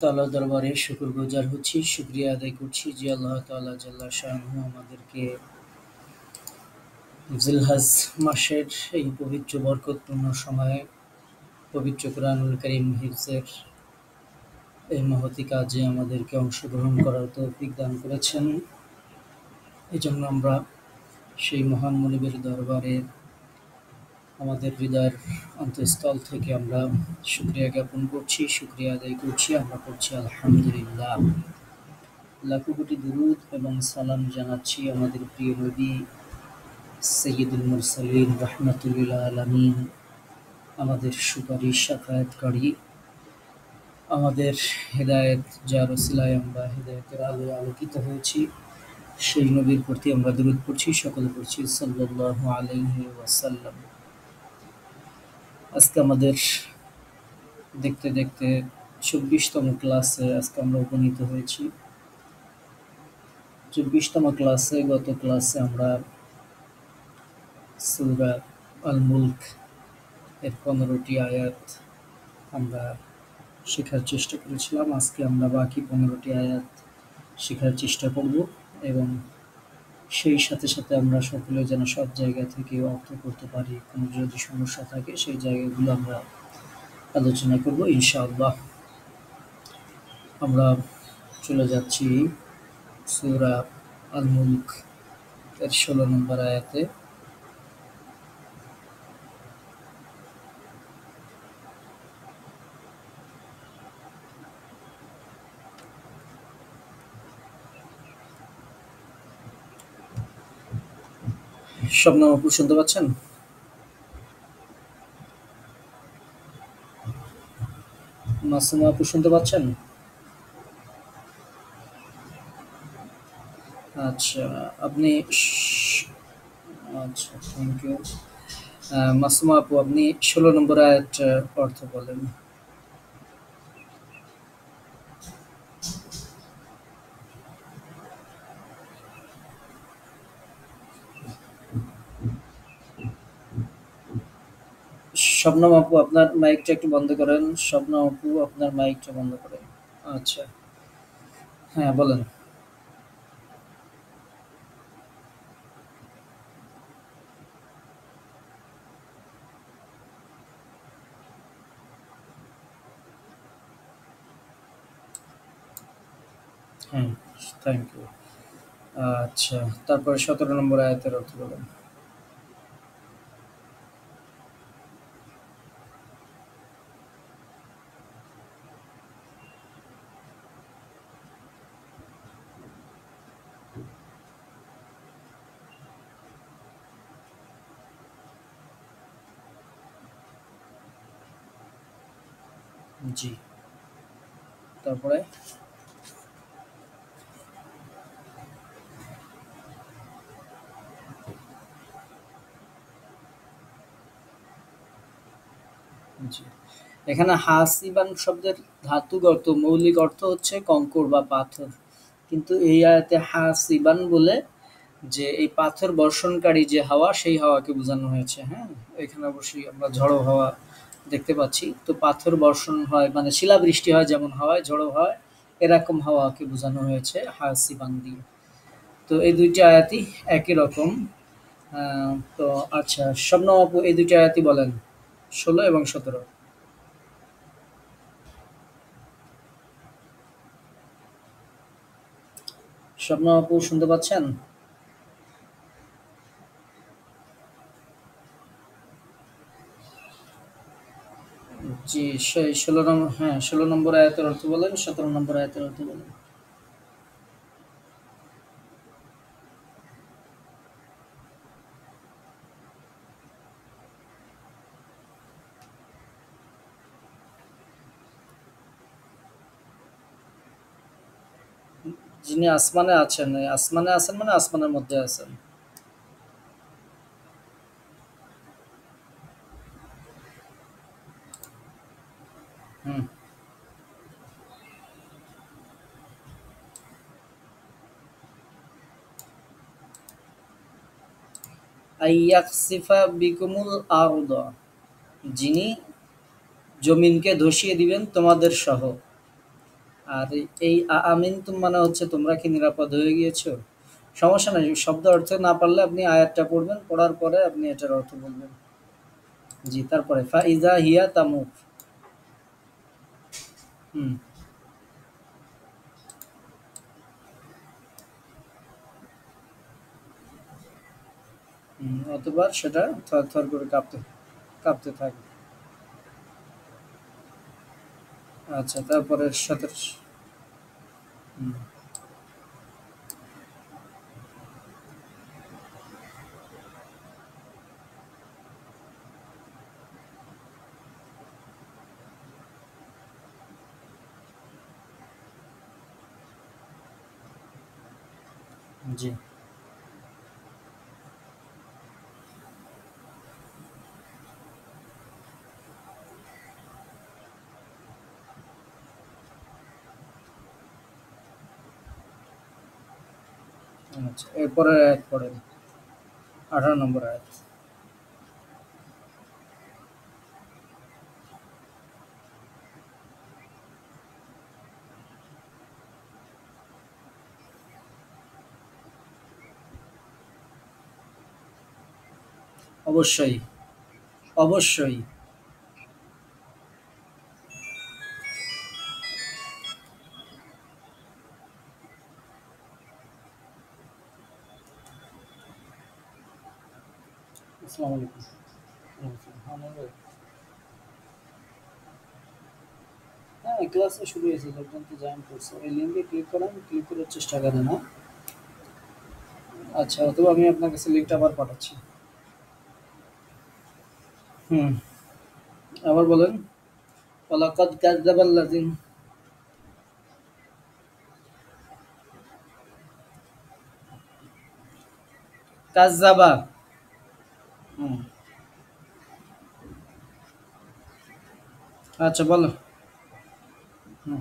তাআলার দরবারে শুকরগুজার হচ্ছি, শুকরিয়া আদায় করছি যে আল্লাহ তাআলা জাল্লা শাআনহু আমাদেরকে জিলহজ মাসের এই পবিত্র বরকতপূর্ণ সময়ে পবিত্র কুরআনুল কারীম হিফজের এই মহতী কাজে আমাদেরকে অংশগ্রহণ করার তৌফিক দান করেছেন। এজন্য আমরা সেই মহান মুনিবের দরবারে আমাদের হৃদয়ের অন্তঃস্থল থেকে আমরা শুকরিয়া জ্ঞাপন করছি, শুকরিয়া আদায় করছি। আমরা পড়ছি আলহামদুলিল্লাহ। লাখো কোটি দুরূদ এবং সালাম জানাচ্ছি আমাদের প্রিয় নবী সাইয়্যিদুল মুরসালিন রাহমাতুল লিল আলামিন, আমাদের সুপারিশ শাফায়াতকারী, আমাদের হেদায়েত যার ওসিলায় আমরা হেদায়েতের আলোয় আলোকিত হয়েছি, সেই নবীর প্রতি আমরা দুরূদ পড়ছি, সকলে পড়ছি সাল্লাল্লাহু আলাইহি ওয়াসাল্লাম। আজকে আমাদের দেখতে দেখতে ২৪তম ক্লাসে আজকে আমরা উপনীত হয়েছি। ২৪তম ক্লাসে গত ক্লাসে আমরা সূরা আল মুলক এর ১৫টি আয়াত আমরা শেখার চেষ্টা করেছিলাম। আজকে আমরা বাকি ১৫টি আয়াত শেখার চেষ্টা করব এবং সেই সাথে সাথে আমরা সকলে যেন সব জায়গা থেকে অর্থ করতে পারি। কোনো যদি সমস্যা থাকে সেই জায়গাগুলো আমরা আলোচনা করব ইনশাআল্লাহ। আমরা চলে যাচ্ছি সূরা আল মুলক এর ১৬ নম্বর আয়াতে। শবনম আপু শুনতে পাচ্ছেন? মাসুমা আপু শুনতে পাচ্ছেন? আচ্ছা, আপনি আচ্ছা, থ্যাংক ইউ। মাসুমা আপু, আপনি ১৬ নম্বর আয়াত অর্থ বলেন। শবনম আপু, আপনার মাইকটা একটু বন্ধ করেন। শবনম আপু, আপনার মাইকটা বন্ধ করেন। আচ্ছা, হ্যাঁ বলেন। হ্যাঁ, থ্যাংক ইউ। আচ্ছা, তারপরে ১৭ নম্বর আয়াতের অর্থ বলেন। জি, তারপরে জি, এখানে হাসিবান শব্দের ধাতুক অর্থ, মৌলিক অর্থ হচ্ছে কঙ্কর বা পাথর। কিন্তু এই আয়াতে হাসিবান বলে যে এই পাথর বর্ষণকারী যে হাওয়া, সেই হাওয়াকে বোঝানো হয়েছে। হ্যাঁ, এখানে অবশ্যই আমরা ঝড়ো হাওয়া দেখতে পাচ্ছি। তো পাথর বর্ষণ হয় মানে শিলাবৃষ্টি হয় যেমন হাওয়ায়, ঝড়ো হয়, এরকম হাওয়াকে বোঝানো হয়েছে হাসিবান দিয়ে। তো এই দুইটি আয়াতই একই রকম। তো আচ্ছা, শবনম আপু এই দুইটি আয়াতই বলেন, ১৬ এবং ১৭। শবনম আপু শুনতে পাচ্ছেন? জি, সেই ১৬ নম্বর, হ্যাঁ ১৬ নম্বর আয়াতের অর্থ বলেন, ১৭ নম্বর আয়াতের অর্থ বলেন। যিনি আসমানে আছেন, এই আসমানে আছেন মানে আসমানের মধ্যে আছেন। হুম। আইয়াকসিফা বিকুমুল আরদ, যিনি জমিনকে ধসিয়ে দিবেন তোমাদের সহ। আর এই আমিনতুম মানে হচ্ছে তোমরা কি নিরাপদ হয়ে গিয়েছো? সমস্যা নাই। শব্দ অর্থ না পারলে আপনি আয়াতটা পড়বেন, পড়ার পরে আপনি এটার অর্থ বলবেন। জি, তারপরে ফাইজা হিয়া তামুর। হুম, অতঃপর সেটা থরথর করে কাঁপতে কাঁপতে থাকে। আচ্ছা, তারপরের সাথে হুম, জি, আচ্ছা, এরপরের আয়াত পড়েন। 18 নম্বর আয়াত। অবশ্যই, অবশ্যই। আসসালামু আলাইকুম। হ্যাঁ, ক্লাসে শুরু হয়েছে, লোকজন তো জয়েন করছে। এই লিঙ্কে ক্লিক করেন, ক্লিক করে চেষ্টা করেন, হ্যাঁ। আচ্ছা, অথবা আমি আপনার কাছে লিঙ্কটা আবার পাঠাচ্ছি। হুম, আবার বলেন। ওয়ালাকাদ কাযযাবাল্লাযিন কাযযাবা। হুম, আচ্ছা বলো। হুম,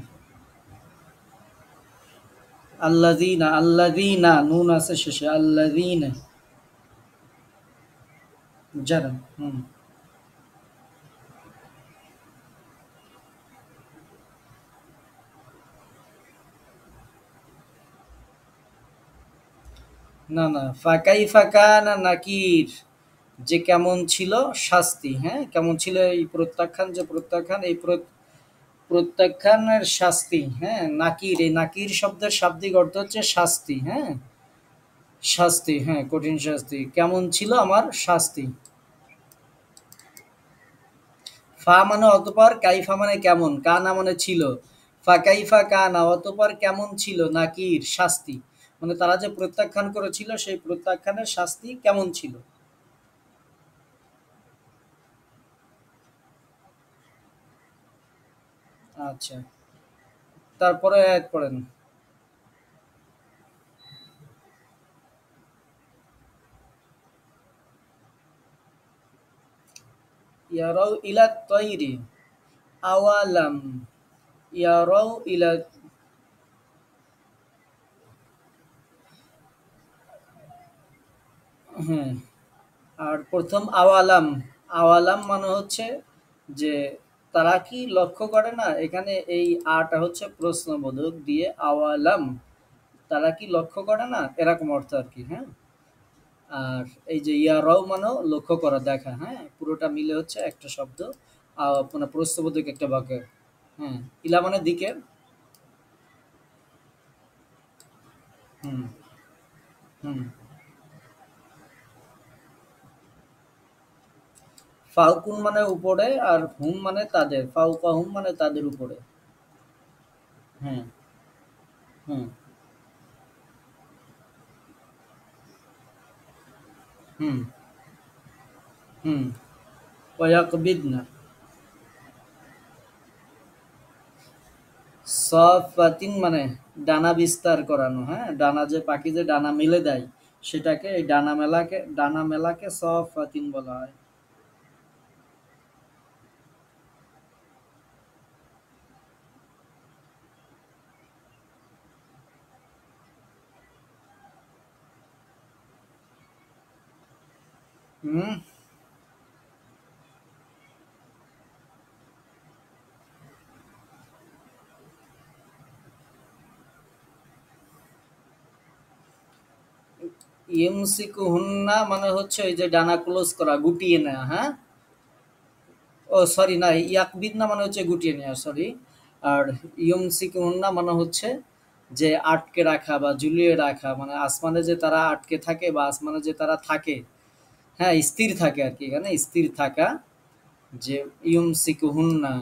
আল্লাযিনা, আল্লাযিনা নুন আছে শেষে, আল্লাযিনা যারা। হুম, না, না, ফাকাইফা কানা নাকির, যে কেমন ছিল শাস্তি, হ্যাঁ? কেমন ছিল এই প্রত্যাখ্যান, যে প্রত্যাখ্যান, এই প্রত্যাখ্যানের শাস্তি, হ্যাঁ? নাকির, এই নাকির শব্দের শাব্দিক অর্থ হচ্ছে শাস্তি, হ্যাঁ? শাস্তি, হ্যাঁ, কঠিন শাস্তি। কেমন ছিল আমার শাস্তি। ফা মানে অতঃপর, কাইফা মানে কেমন, কানা মানে ছিল। ফা কাইফা কানা, অতঃপর কেমন ছিল নাকির শাস্তি। মানে তারা যে প্রত্যাখ্যান করেছিল সেই প্রত্যাখ্যানের শাস্তি কেমন ছিল। আচ্ছা, তারপরে আয়াত পড়েন। ইয়ারাও ইলা তৈরি আওয়ালাম, ইয়ারাও ইলা, হ্যাঁ। আর প্রথম আওয়ালাম, আওয়ালাম মানে হচ্ছে যে তারা কি লক্ষ্য করে না, এখানে এই আটা হচ্ছে প্রশ্নবোধক দিয়ে আওয়ালাম, তারা কি লক্ষ্য করে না, এরকম অর্থ আর কি, হ্যাঁ। আর এই যে ইয়ারাও মানেও লক্ষ্য করা, দেখা, হ্যাঁ, পুরোটা মিলে হচ্ছে একটা শব্দ, মানে প্রশ্নবোধক একটা বাক্য। হ্যাঁ, ইলা মানে দিকে। হুম, হুম। ফাউকুন মানে উপরে, আর হুম মানে তাদের, ফাউকা হুম মানে তাদের উপরে। হ্যাঁ, হুম, হুম, হুম। ওয়াকবিদনা, সফাতিন মানে ডানা বিস্তার করানো, হ্যাঁ, ডানা, যে পাখি যে ডানা মেলে দেয়, সেটাকে, এই ডানা মেলাকে সফাতিন বলা হয়। হুম, ইউমসিকুহুন্না মানে হচ্ছে ওই যে ডানা ক্লোজ করা, গুটিয়ে নেওয়া, হ্যাঁ? ও সরি, না, ইয়াকবিদনা মানে হচ্ছে গুটিয়ে নেওয়া, সরি। আর ইউমসিকুহুন্না মানে হচ্ছে যে আটকে রাখা বা ঝুলিয়ে রাখা, মানে আসমানে যে তারা আটকে থাকে বা আসমানে যে তারা থাকে, হ্যাঁ, স্থির থাকে আর কি, এখানে স্থির থাকা, যে ইউমসিকুহুন্না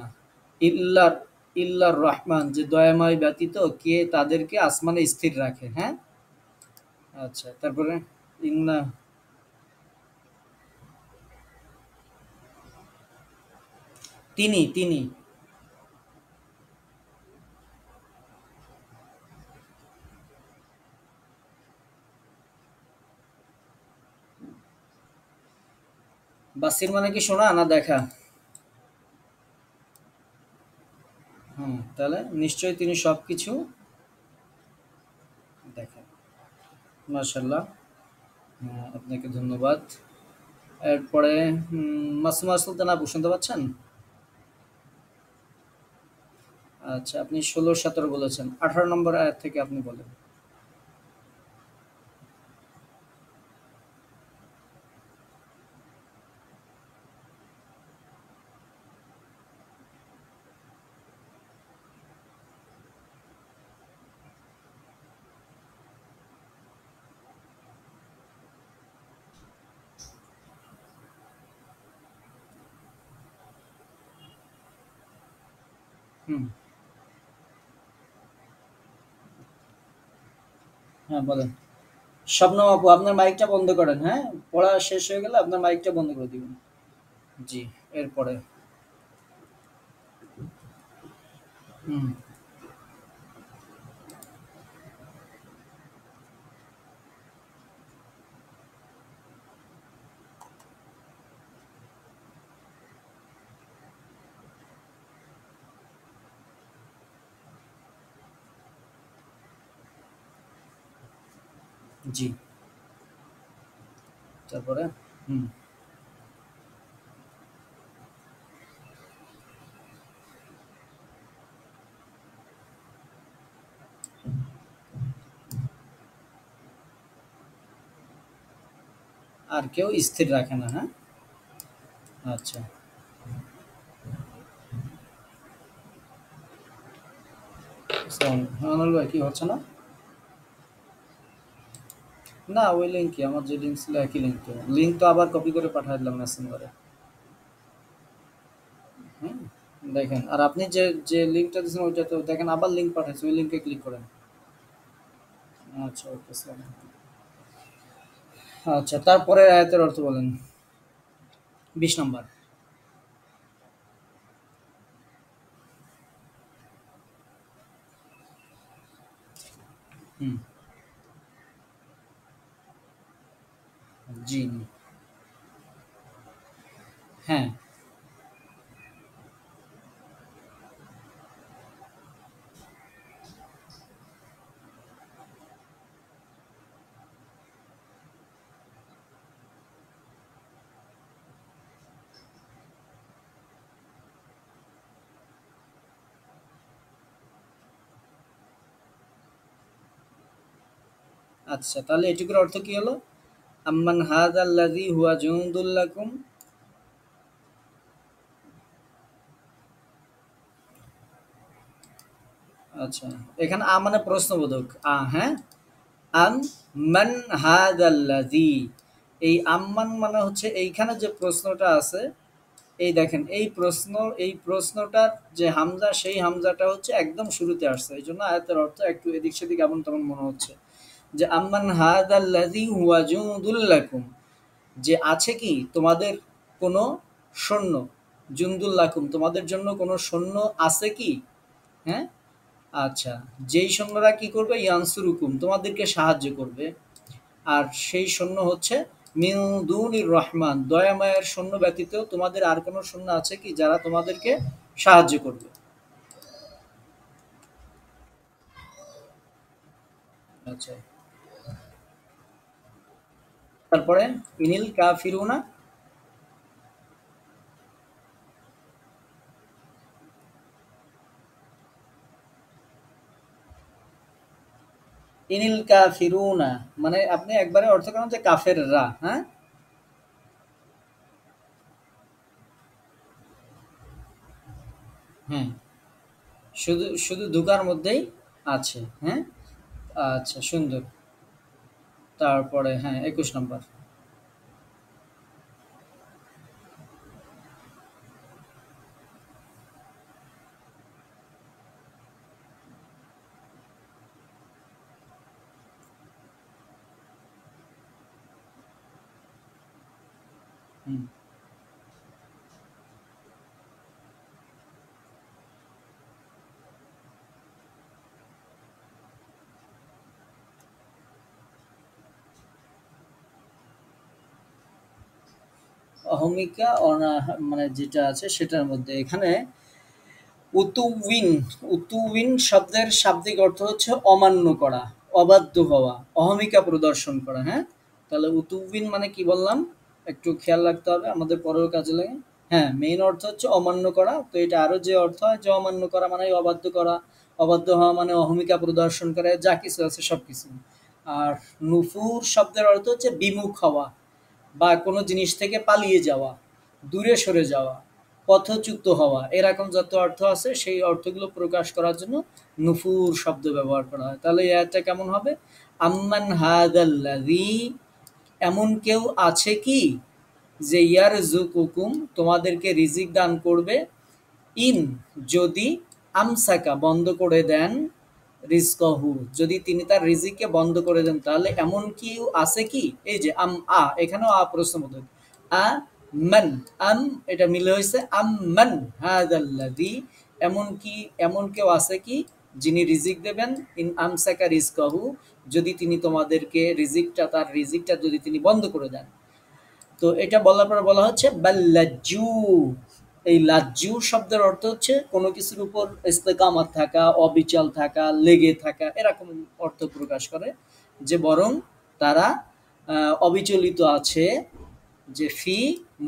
ইল্লার ইল্লার রহমান, যে দয়াময় ব্যতীত কে তাদেরকে আসমানে স্থির রাখে, হ্যাঁ? আচ্ছা, তারপরে ইন্না, তিনি বাসির মানে কি শোনা না দেখা? হুম, তাহলে নিশ্চয়ই তিনি সবকিছু দেখেন। মাশাল্লাহ, আপনাকে ধন্যবাদ। এরপরে মাসুমা সুলতান আপু শুনতে পাচ্ছেন? আচ্ছা, আপনি ১৬-১৭ বলেছেন, ১৮ নম্বর আয়াত থেকে আপনি বলেন। হুম, হ্যাঁ বলেন। শবনম আপু, আপনার মাইকটা বন্ধ করেন, হ্যাঁ? পড়া শেষ হয়ে গেলে আপনার মাইকটা বন্ধ করে দিবেন। জি, এরপরে। হুম, জি, তারপরে। হুম, আর কেউ স্থির রাখে না, হ্যাঁ? আচ্ছা, আনুল ভাই কি হচ্ছে না? না, ওই লিঙ্কই, আমার যে লিঙ্ক ছিল একই লিঙ্ক, তো লিঙ্ক তো আবার কপি করে পাঠিয়ে দিলাম মেসেঞ্জারে। হুম, দেখেন, আর আপনি যে যে লিঙ্কটা দিয়েছেন ওইটা তো দেখেন, আবার লিঙ্ক পাঠাইছে, ওই লিঙ্কে ক্লিক করেন। আচ্ছা, ওকে, সালাম। আচ্ছা, তারপরে আয়াতের অর্থ বলেন। ২০ নম্বর। হুম, জি, হ্যাঁ, আচ্ছা, তাহলে এটুকুর অর্থ কি হলো? আম্মান হাযাল্লাযী হুয়া জুনদুল লাকুম। আচ্ছা, এখানে মানে প্রশ্নবোধক, হ্যাঁ? আম মান হাযাল্লাযী, এই আম্মান মানে হচ্ছে এইখানে যে প্রশ্নটা আছে, এই দেখেন, এই প্রশ্নটার যে হামজা, সেই হামজাটা হচ্ছে একদম শুরুতে আসছে, এই জন্য আয়াতের অর্থ একটু এদিক সেদিক এমন তেমন মনে হচ্ছে। যে আম্মান হাযাল্লাযী হুয়া জুনদুল লাকুম, যে আছে কি তোমাদের কোনো সৈন্য, জুনদুল লাকুম, তোমাদের জন্য কোনো সৈন্য আছে কি, হ্যাঁ? আচ্ছা, যেই সৈন্যরা কি করবে, ইয়ানসুরুকুম, তোমাদেরকে সাহায্য করবে। আর সেই সৈন্য হচ্ছে মিন দুনির রহমান, দয়াময়ের সৈন্য ব্যতীত তোমাদের আর কোনো সৈন্য আছে কি যারা তোমাদেরকে সাহায্য করবে? আচ্ছা, তারপরে ইনিল কাফিরুনা। ইনিল কাফিরুনা, মানে আপনি একবারে অর্থ করেন যে কাফেররা, হ্যাঁ? হ্যাঁ, শুধু শুধু দুকার মধ্যেই আছে, হ্যাঁ? আচ্ছা, সুন্দর। তারপরে হ্যাঁ, ২১ নম্বর। হুম। অহমিকা মানে যেটা আছে সেটার মধ্যে এখানে উতুউইন, উতুউইন শব্দের শাব্দিক অর্থ হচ্ছে অমান্য করা, অবাধ্য হওয়া, অহমিকা প্রদর্শন করা, হ্যাঁ? তাহলে উতুউইন মানে কি বললাম? একটু খেয়াল রাখতে হবে, আমাদের পরেও কাজে লাগে। হ্যাঁ, মেইন অর্থ হচ্ছে অমান্য করা। তো এটা আরো যে অর্থ হয় যে অমান্য করা মানে অবাধ্য করা, অবাধ্য হওয়া মানে অহমিকা প্রদর্শন করা, যা কিছু আছে সবকিছু। আর নুফুর শব্দের অর্থ হচ্ছে বিমুখ হওয়া বা কোনো জিনিস থেকে পালিয়ে যাওয়া, দূরে সরে যাওয়া, পথচ্যুত হওয়া, এরকম যত অর্থ আছে সেই অর্থগুলো প্রকাশ করার জন্য নুফুর শব্দ ব্যবহার করা হয়। তাহলে এই আয়াতটা কেমন হবে? আম্মান হাদাল্লাযী, এমন কেউ আছে কি যে ইয়ারযুকুকুম, তোমাদেরকে রিজিক দান করবে, ইন, যদি, আমসাকা, বন্ধ করে দেন, রিজকহু, যদি তিনি তার রিজিককে বন্ধ করে দেন, তাহলে এমন কেউ আছে কি? এই যে এখানেও প্রশ্নবোধক। আ মান, আম, এটা মিলে হয়েছে আম্মান হাদাল্লাযী, এমন কি, এমন কেউ আছে কি যিনি রিজিক দেবেন, ইন আমসাকা রিজকহু, যদি তিনি তোমাদেরকে রিজিকটা, তার রিজিকটা যদি তিনি বন্ধ করে দেন। তো এটা বলার পর বলা হচ্ছে বাল্লাজ্জু, এই লাজ্জু শব্দের অর্থ হচ্ছে কোনো কিছুর উপর ইস্তেকামাত থাকা, অবিচল থাকা, লেগে থাকা, এরকম অর্থ প্রকাশ করে। যে বরং তারা অবিচলিত আছে, যে ফি,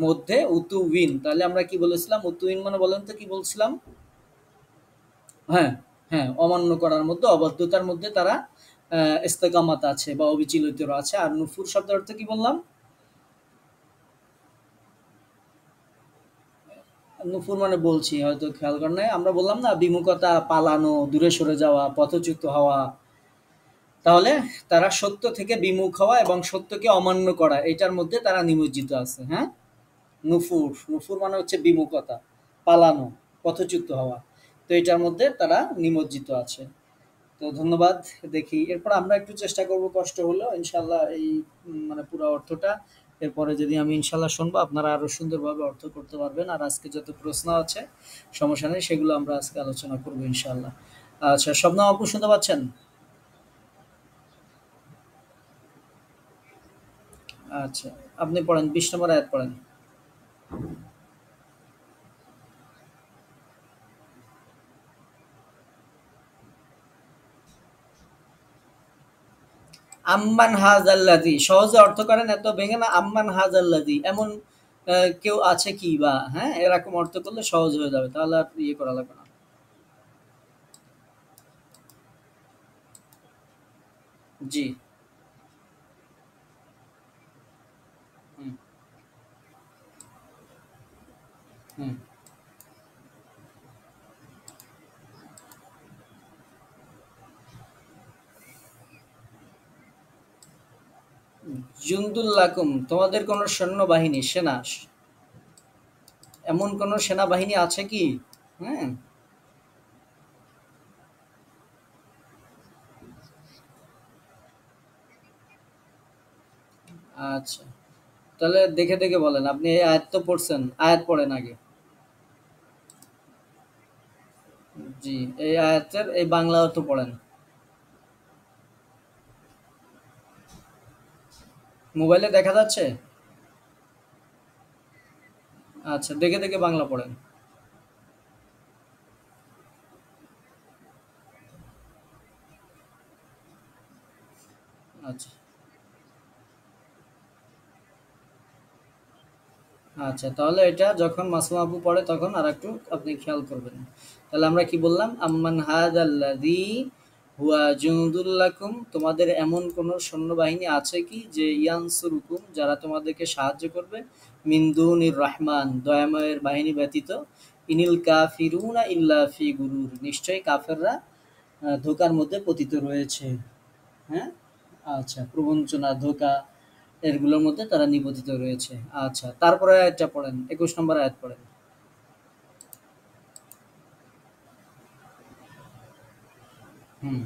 মধ্যে, উতুউইন। তাহলে আমরা কি বলেছিলাম? উতুউইন মানে বলেন তো কি বলছিলাম? হ্যাঁ, হ্যাঁ, অমান্য করার মধ্যে, অবাধ্যতার মধ্যে তারা ইস্তেকামাত আছে বা অবিচলিত আছে। আর নুফুর শব্দের অর্থ কি বললাম? নুপুর মানে বলছি, হয়তো খেয়াল করেন নাই। আমরা বললাম না বিমুখতা, পালানো, দূরে সরে যাওয়া, পথচ্যুত হওয়া। তাহলে তারা সত্য থেকে বিমুখ হওয়া এবং সত্যকে অমান্য করা, এটার মধ্যে তারা নিমজ্জিত আছে, হ্যাঁ? নুফুর, নুফুর মানে হচ্ছে বিমুখতা, পালানো, পথচ্যুত হওয়া। তো এটার মধ্যে তারা নিমজ্জিত আছে। তো ধন্যবাদ। দেখি এরপর আমরা একটু চেষ্টা করব, কষ্ট হলেও ইনশাল্লাহ এই মানে পুরো অর্থটা এরপরে যদি আমি ইনশাল্লাহ শুনবো, আপনারা আরো সুন্দরভাবে অর্থ করতে পারবেন। আর আজকে যত প্রশ্ন আছে সমস্যা নেই, সেগুলো আমরা আজকে আলোচনা করবো ইনশাল্লাহ। আচ্ছা, শবনম আপু শুনতে পাচ্ছেন? আচ্ছা, আপনি পড়েন, 20 নম্বর আয়াত পড়েন। আম্মান হাজাল্লাযী, সহজে অর্থ করেন, এত ভেঙে না। আম্মান হাজাল্লাযী, এমন কেউ আছে কি বা, হ্যাঁ, এরকম অর্থ করলে সহজ হয়ে যাবে, তাহলে আর ইয়ে করা লাগবে না। জি। হুম। হুম। জুনদুল্লাকুম, তোমাদের কোন সৈন্যবাহিনী, সেনা, এমন কোন সেনাবাহিনী আছে কি? হ্যাঁ। আচ্ছা, তাহলে দেখে দেখে বলেন। আপনি এই আয়াত তো পড়ছেন, আয়াত পড়েন আগে। জি, এই আয়াতের এই বাংলা অর্থ পড়েন। মোবাইলে দেখা যাচ্ছে? আচ্ছা, দেখে দেখে বাংলা পড়েন। আচ্ছা। আচ্ছা, তাহলে এটা যখন মাসুম আপু পড়ে তখন আর একটু আপনি খেয়াল করবেন। তাহলে আমরা কি বললাম? আম্মান হাদাল্লাযী হুয়া জুনুদুল্লাকুম, তোমাদের এমন কোন সৈন্যবাহিনী আছে কি যে ইয়ানসুরুকুম, যারা তোমাদেরকে সাহায্য করবে, মিন দুনির রহমান, দয়াময়ের বাহিনী ব্যতীত, ইনিল কাফিরুনা ইল্লা ফি গুরুর, নিশ্চয়ই কাফেররা ধোঁকার মধ্যে পতিত রয়েছে। হ্যাঁ, আচ্ছা, প্রবঞ্চনা, ধোঁকা, এরগুলোর মধ্যে তারা নিপতিত রয়েছে। আচ্ছা, তারপরে আয়াতটা পড়েন, 21 নম্বর আয়াত পড়েন। হুম।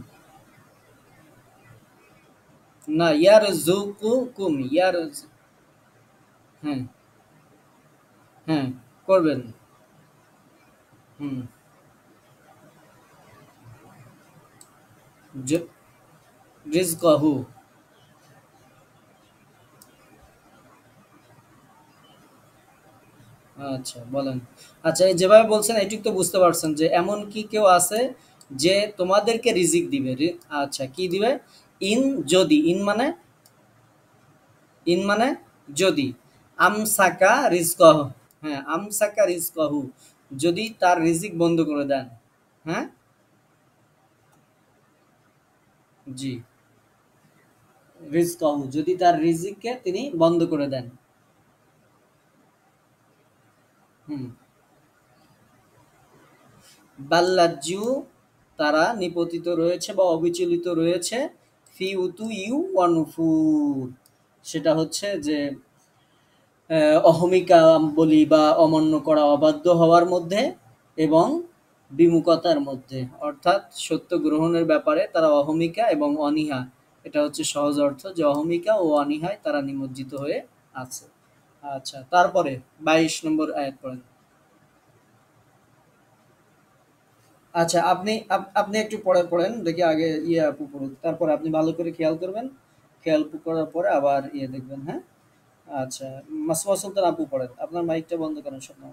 না, ইয়ার জুকু কুম, ইয়ার, হ্যাঁ, হ্যাঁ, করবেন। হুম। রিজকাহু। আচ্ছা, বলেন। আচ্ছা, এই যেভাবে বলছেন এটুক তো বুঝতে পারছেন যে এমন কি কেউ আছে যে তোমাদেরকে রিজিক দিবে। আচ্ছা, কি দিবে? ইন, যদি, ইন মানে যদি, আমসাকা রিজকহ, হ্যাঁ, আমসাকা রিজকহু, যদি তার রিজিক বন্ধ করে দেন। হ্যাঁ, জি, রিজকহু, যদি তার রিজিককে তিনি বন্ধ করে দেন। হুম। বাল্লাজ্জু, তারা নিপতিত রয়েছে বা অবিচলিত রয়েছে, ফি উতু ইউ ওয়ানুফুর, সেটা হচ্ছে যে অহমিকা বলি বা অমান্য করা, অবাধ্য হওয়ার মধ্যে এবং বিমুখতার মধ্যে, অর্থাৎ সত্য গ্রহণের ব্যাপারে তারা অহমিকা এবং অনীহা, এটা হচ্ছে সহজ অর্থ, যে অহমিকা ও অনীহায় তারা নিমজ্জিত হয়ে আছে। আচ্ছা, তারপরে 22 নম্বর আয়াত পড়েন। আচ্ছা, আপনি একটু পরে পড়েন দেখি, আগে ইয়ে আপু পড়ুক, তারপরে আপনি ভালো করে খেয়াল করবেন, খেয়াল করার পরে আবার ইয়ে দেখবেন। হ্যাঁ, আচ্ছা, মাসুমা সুলতান আপু পড়েন, আপনার মাইকটা বন্ধ করেন শোনা।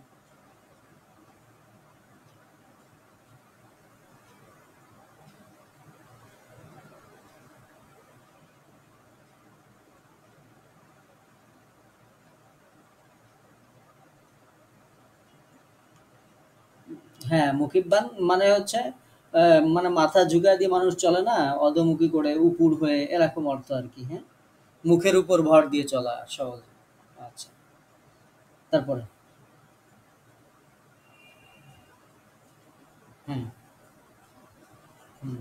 হ্যাঁ, মুখিব্বান মানে হচ্ছে মানে মাথা ঝুঁকায় দিয়ে মানুষ চলে না, অধোমুখী করে উপুড় হয়ে, এরকম অর্থ আর কি। হ্যাঁ, মুখের উপর ভর দিয়ে চলা সহজ। আচ্ছা, তারপরে। হুম, হুম,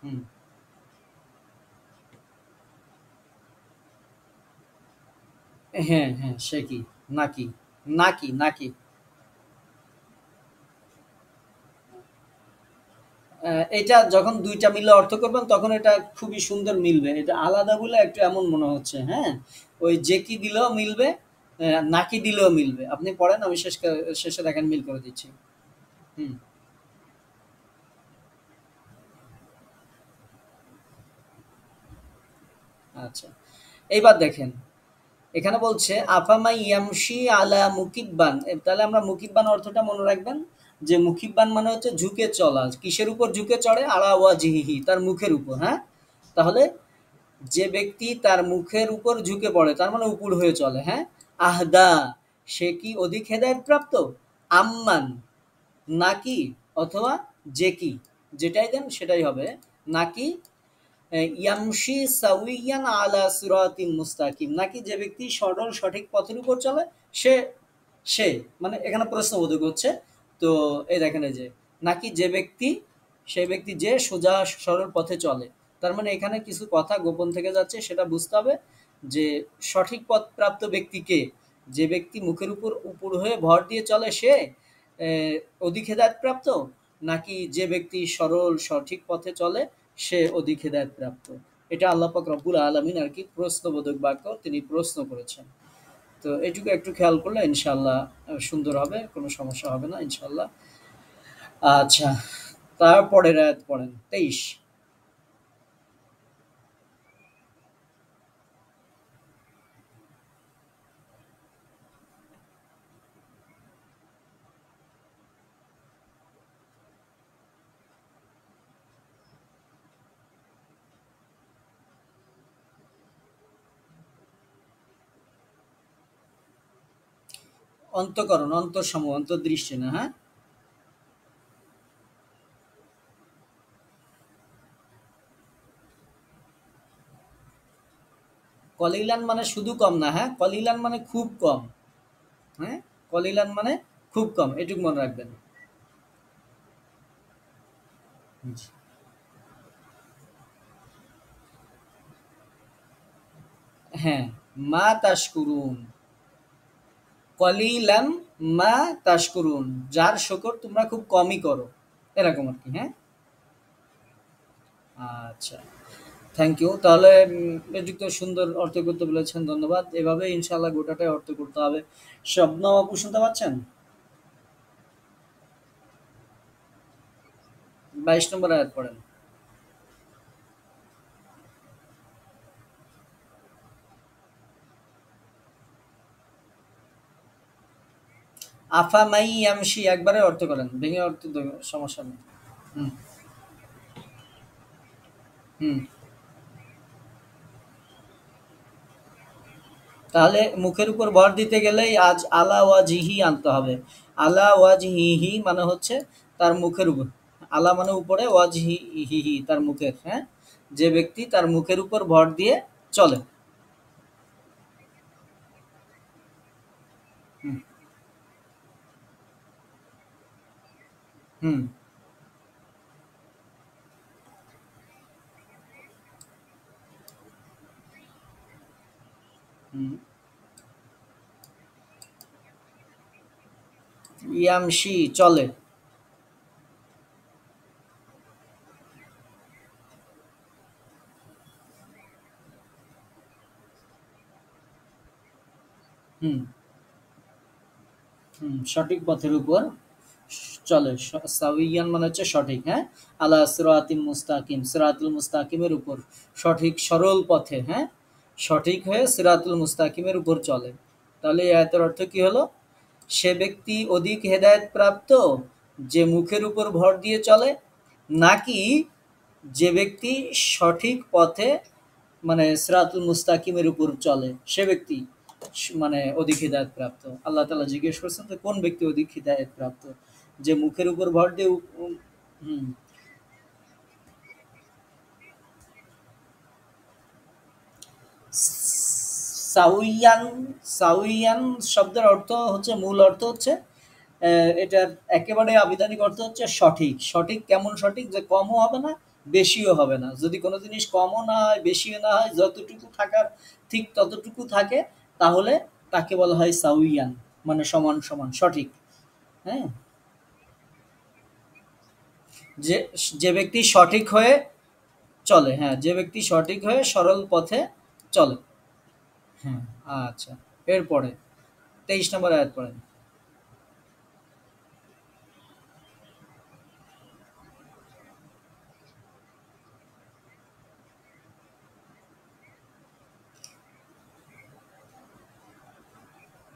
হুম। হ্যাঁ, হ্যাঁ, সে কি? নাকি, নাকি, নাকি। এটা যখন ২ টা মিলে অর্থ করবেন তখন এটা খুবই সুন্দর মিলবে। এটা আলাদা বলে একটু এমন মনে হচ্ছে, হ্যাঁ? ওই যে কি দিলেও মিলবে, নাকি দিলেও মিলবে। আপনি পড়েন, আমি শেষে দেখেন মিল করে দিচ্ছি। হুম, আচ্ছা। এইবার দেখেন, এখানে বলছে আফামাই ইয়ামশি আলা মুকিব্বান। তাহলে আমরা মুকিব্বান অর্থটা মনে রাখবেন, যে মুকিব্বান মানে হচ্ছে ঝুঁকে চলা। কিসের উপর ঝুঁকে চড়ে? আলা ওয়াজিহিহি, তার মুখের উপর। হ্যাঁ? তাহলে যে ব্যক্তি তার মুখের উপর ঝুঁকে পড়ে, তার মানে উপর হয়ে চলে। হ্যাঁ, আহদা, সে কি অধিক হেদায়েত প্রাপ্ত? আম্মান, নাকি, অথবা যে কি, যেটাই দেন সেটাই হবে, নাকি ইয়ামশি সাউইয়ান আলা সিরাতিন মুস্তাকিম, নাকি যে ব্যক্তি সরল সঠিক পথের উপর চলে, সে, সে মানে এখানে প্রশ্নবোধক হচ্ছে। তো এই দেখেন, এই যে নাকি যে ব্যক্তি, সেই ব্যক্তি যে সোজা সরল পথে চলে, তার মানে এখানে কিছু কথা গোপন থেকে যাচ্ছে, সেটা বুঝতে হবে যে সঠিক পথ প্রাপ্ত ব্যক্তিকে, যে ব্যক্তি মুখের উপর উপর হয়ে ভর দিয়ে চলে, সে অধিক হেদায়েত প্রাপ্ত, নাকি যে ব্যক্তি সরল সঠিক পথে চলে সে অধিক হেদায়েত প্রাপ্ত। এটা আল্লাহ পাক রব্বুল আলামিন আর কি প্রশ্নবোধক বাক্য তিনি প্রশ্ন করেছেন। তো এটুকু একটু খেয়াল করলে ইনশাআল্লাহ সুন্দর হবে, কোনো সমস্যা হবে না ইনশাআল্লাহ। আচ্ছা, তারপরের আয়াত পড়েন, 23। অন্তঃকরণ, অন্তঃসমূহ, অন্তর্দৃষ্টি না। হ্যাঁ, কলিলান মানে শুধু কম না, হ্যাঁ, কলিলান মানে খুব কম। হ্যাঁ, কলিলান মানে খুব কম, এটুকু মনে রাখবেন। জি। হ্যাঁ, মা তাশকুরুন, কলিলাম মা তাশকুরুন, যার শুকর তোমরা খুব কমই করো, এরকম আর কি। হ্যাঁ, আচ্ছা, থ্যাংক ইউ। তাহলে এটি তো সুন্দর অর্থ করতে বলেছেন, ধন্যবাদ। এভাবে ইনশাআল্লাহ গোটাটাই অর্থ করতে হবে। শবনম আপু শুনতে পাচ্ছেন? 22 নম্বর আয়াত পড়েন। আফা মাই ইয়ামশি একবারে অর্থ করেন, ভেঙে অর্থ সমস্যা নেই। হুম। হুম। তাহলে মুখের উপর ভর দিতে গেলেই আজ আলা ওয়াজিহি আনতে হবে। আলা ওয়াজহিহি মানে হচ্ছে তার মুখের উপর। আলা মানে উপরে, ওয়াজহিহি তার মুখের। হ্যাঁ, যে ব্যক্তি তার মুখের উপর ভর দিয়ে চলে। হুম। হুম। হুম। ইয়ামশি চলে। হুম। হুম, সঠিক পথের উপর চলে। সাউইয়ান মানে হচ্ছে সঠিক। হ্যাঁ, আলা সিরাতিল মুস্তাকিম, সিরাতুল মুস্তাকিমের উপর, সঠিক সরল পথে। হ্যাঁ, সঠিক হয়ে সিরাতুল মুস্তাকিমের উপর চলে। তাহলে এই আয়াতের অর্থ কি হলো? সে ব্যক্তি অধিক হেদায়েত প্রাপ্ত যে মুখের উপর ভর দিয়ে চলে, নাকি যে ব্যক্তি সঠিক পথে মানে সিরাতুল মুস্তাকিমের উপর চলে, সে ব্যক্তি মানে অধিক হিদায়ত প্রাপ্ত। আল্লাহ তাআলা জিজ্ঞেস করছেন যে কোন ব্যক্তি অধিক হিদায়ত প্রাপ্ত? যে মুখের উপর ভর দিয়ে হুম। সাউইয়ান, সাউইয়ান শব্দের অর্থ হচ্ছে, মূল অর্থ হচ্ছে এটার একেবারে আবিধানিক অর্থ হচ্ছে সঠিক। সঠিক কেমন সঠিক? যে কমও হবে না, বেশিও হবে না। যদি কোনো জিনিস কমও না হয়, বেশিও না হয়, যতটুকু থাকার ঠিক ততটুকু থাকে, তাহলে তাকে বলা হয় সাউইয়ান, মানে সমান সমান সঠিক। হ্যাঁ, যে যে ব্যক্তি সঠিক হয়ে চলে, হ্যাঁ, যে ব্যক্তি সঠিক হয়ে সরল পথে চলে। হ্যাঁ, আচ্ছা, এরপরে 23 নম্বর আয়াত পড়েন।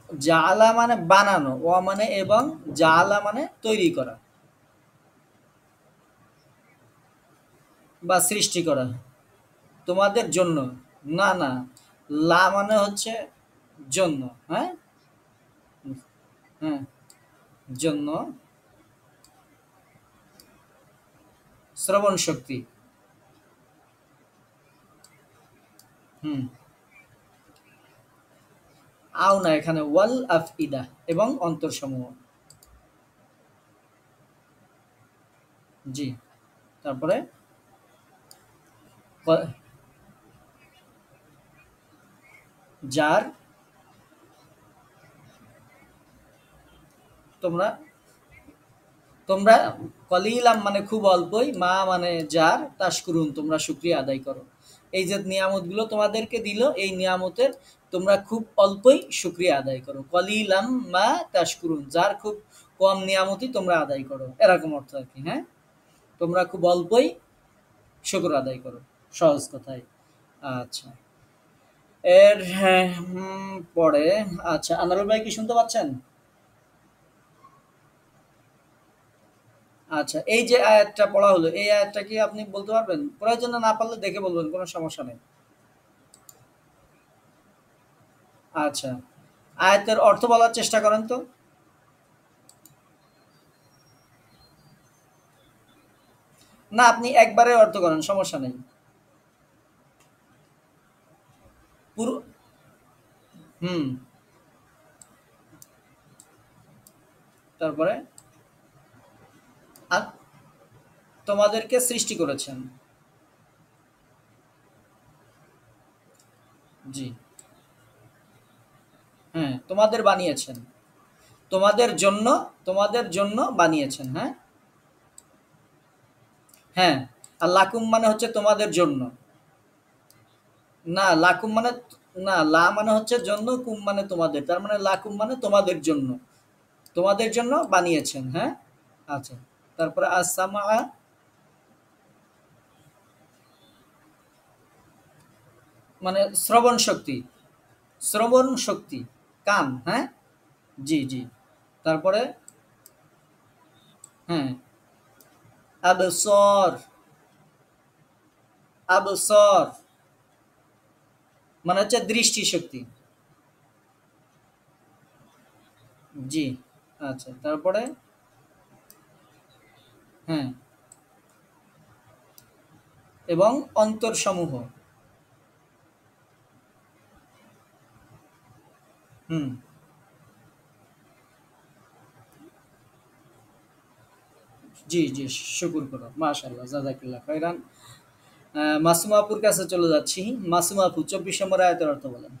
জাআলা মানে বানানো, ওয়া মানে এবং, জাআলা মানে তৈরি করা বা সৃষ্টি করা। তোমাদের জন্য, না না, লা মানে হচ্ছে জন্য। হ্যাঁ। হ্যাঁ, জন্য শ্রবণ শক্তি। হুম। আও না, এখানে ওয়াল আফইদা এবং অন্তরসমূহ। জি। তারপরে ক- যার, তোমরা, তোমরা কলিলাম মানে খুব অল্পই, মা মানে যার, তাশকুরুন তোমরা শুকরিয়া আদায় করো। এই যে নিয়ামতগুলো তোমাদেরকে দিল, এই নিয়ামতের তোমরা খুব অল্পই শুকরিয়া আদায় করো। কলিলাম মা তাশকুরুন, যার খুব কম নিয়ামতই তোমরা আদায় করো, এরকম অর্থ আর কি। হ্যাঁ, তোমরা খুব অল্পই শুকর আদায় করো, সহজ কথায়। আচ্ছা, এর হ্যাঁ, পরে, আচ্ছা, আনারুল ভাই কি শুনতে পাচ্ছেন? আচ্ছা, এই যে আয়াতটা পড়া হলো, এই আয়াতটা কি আপনি বলতে পারবেন? প্রয়োজনে না পারলে দেখে বলবেন, কোনো সমস্যা নেই। আচ্ছা, আয়াতের অর্থ বলার চেষ্টা করেন তো। না, আপনি একবারে অর্থ করেন, সমস্যা নেই। পুরো হুম, তারপরে আর তোমাদেরকে সৃষ্টি করেছেন। জি, হ্যাঁ, তোমাদের বানিয়েছেন। তোমাদের জন্য, তোমাদের জন্য বানিয়েছেন, হ্যাঁ? হ্যাঁ, আর লাকুম মানে হচ্ছে তোমাদের জন্য। না, লাকুম মানে, না, লা মানে হচ্ছে জন্য, কুম মানে তোমাদের। তার মানে লাকুম মানে তোমাদের জন্য। তোমাদের জন্য বানিয়েছেন, হ্যাঁ? আচ্ছা। তারপরে আস-সামআ মানে শ্রবণ শক্তি। শ্রবণ শক্তি, কান, হ্যাঁ? জি, জি। তারপরে হ্যাঁ, আবসর, আবসর মানে হচ্ছে দৃষ্টিশক্তি। জি, আচ্ছা। তারপরে হ্যাঁ, এবং অন্তরসমূহ। হুম, জি, জি, শুকুর করো। মাশাআল্লাহ, জাযাকাল্লাহ খাইরান। মাসুমা আপুর কাছে চলে যাচ্ছি। মাসুমা আপু ২৪ নম্বর আয়াতের অর্থ বলেন।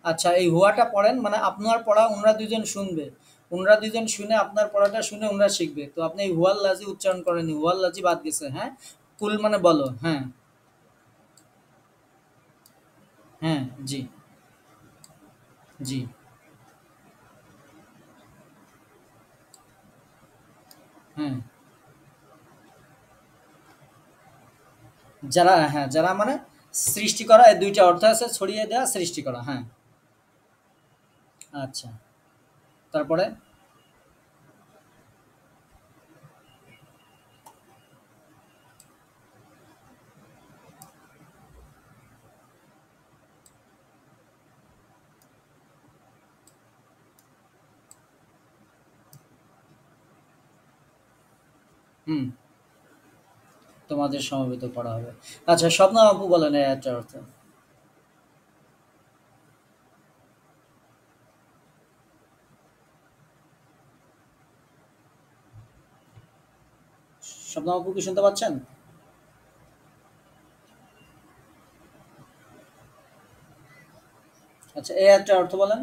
আচ্ছা, এই হুয়াটা পড়েন, মানে আপনার পড়া উনারা ২ জন শুনবে। উনারা ২ জন শুনে আপনার পড়াটা শুনে উনারা শিখবে। তো আপনি এই হুয়াল লাজি উচ্চারণ করেননি। হুয়াল লাজি বাদ গেছে, হ্যাঁ? কুল মানে বলো, হ্যাঁ, হ্যাঁ, জি, জি, হ্যাঁ। যারা, হ্যাঁ, যারা মানে সৃষ্টি করা, এই ২ টা অর্থ আছে, ছড়িয়ে দেয়া, সৃষ্টি করা, হ্যাঁ। আচ্ছা, তারপরে? হুম, তোমাদের সমবেত করা হবে। আচ্ছা, স্বপ্না আপু বলেন এই আয়াতটার অর্থ। স্বপ্না আপু কি শুনতে পাচ্ছেন? আচ্ছা, এই আয়াতটার অর্থ বলেন।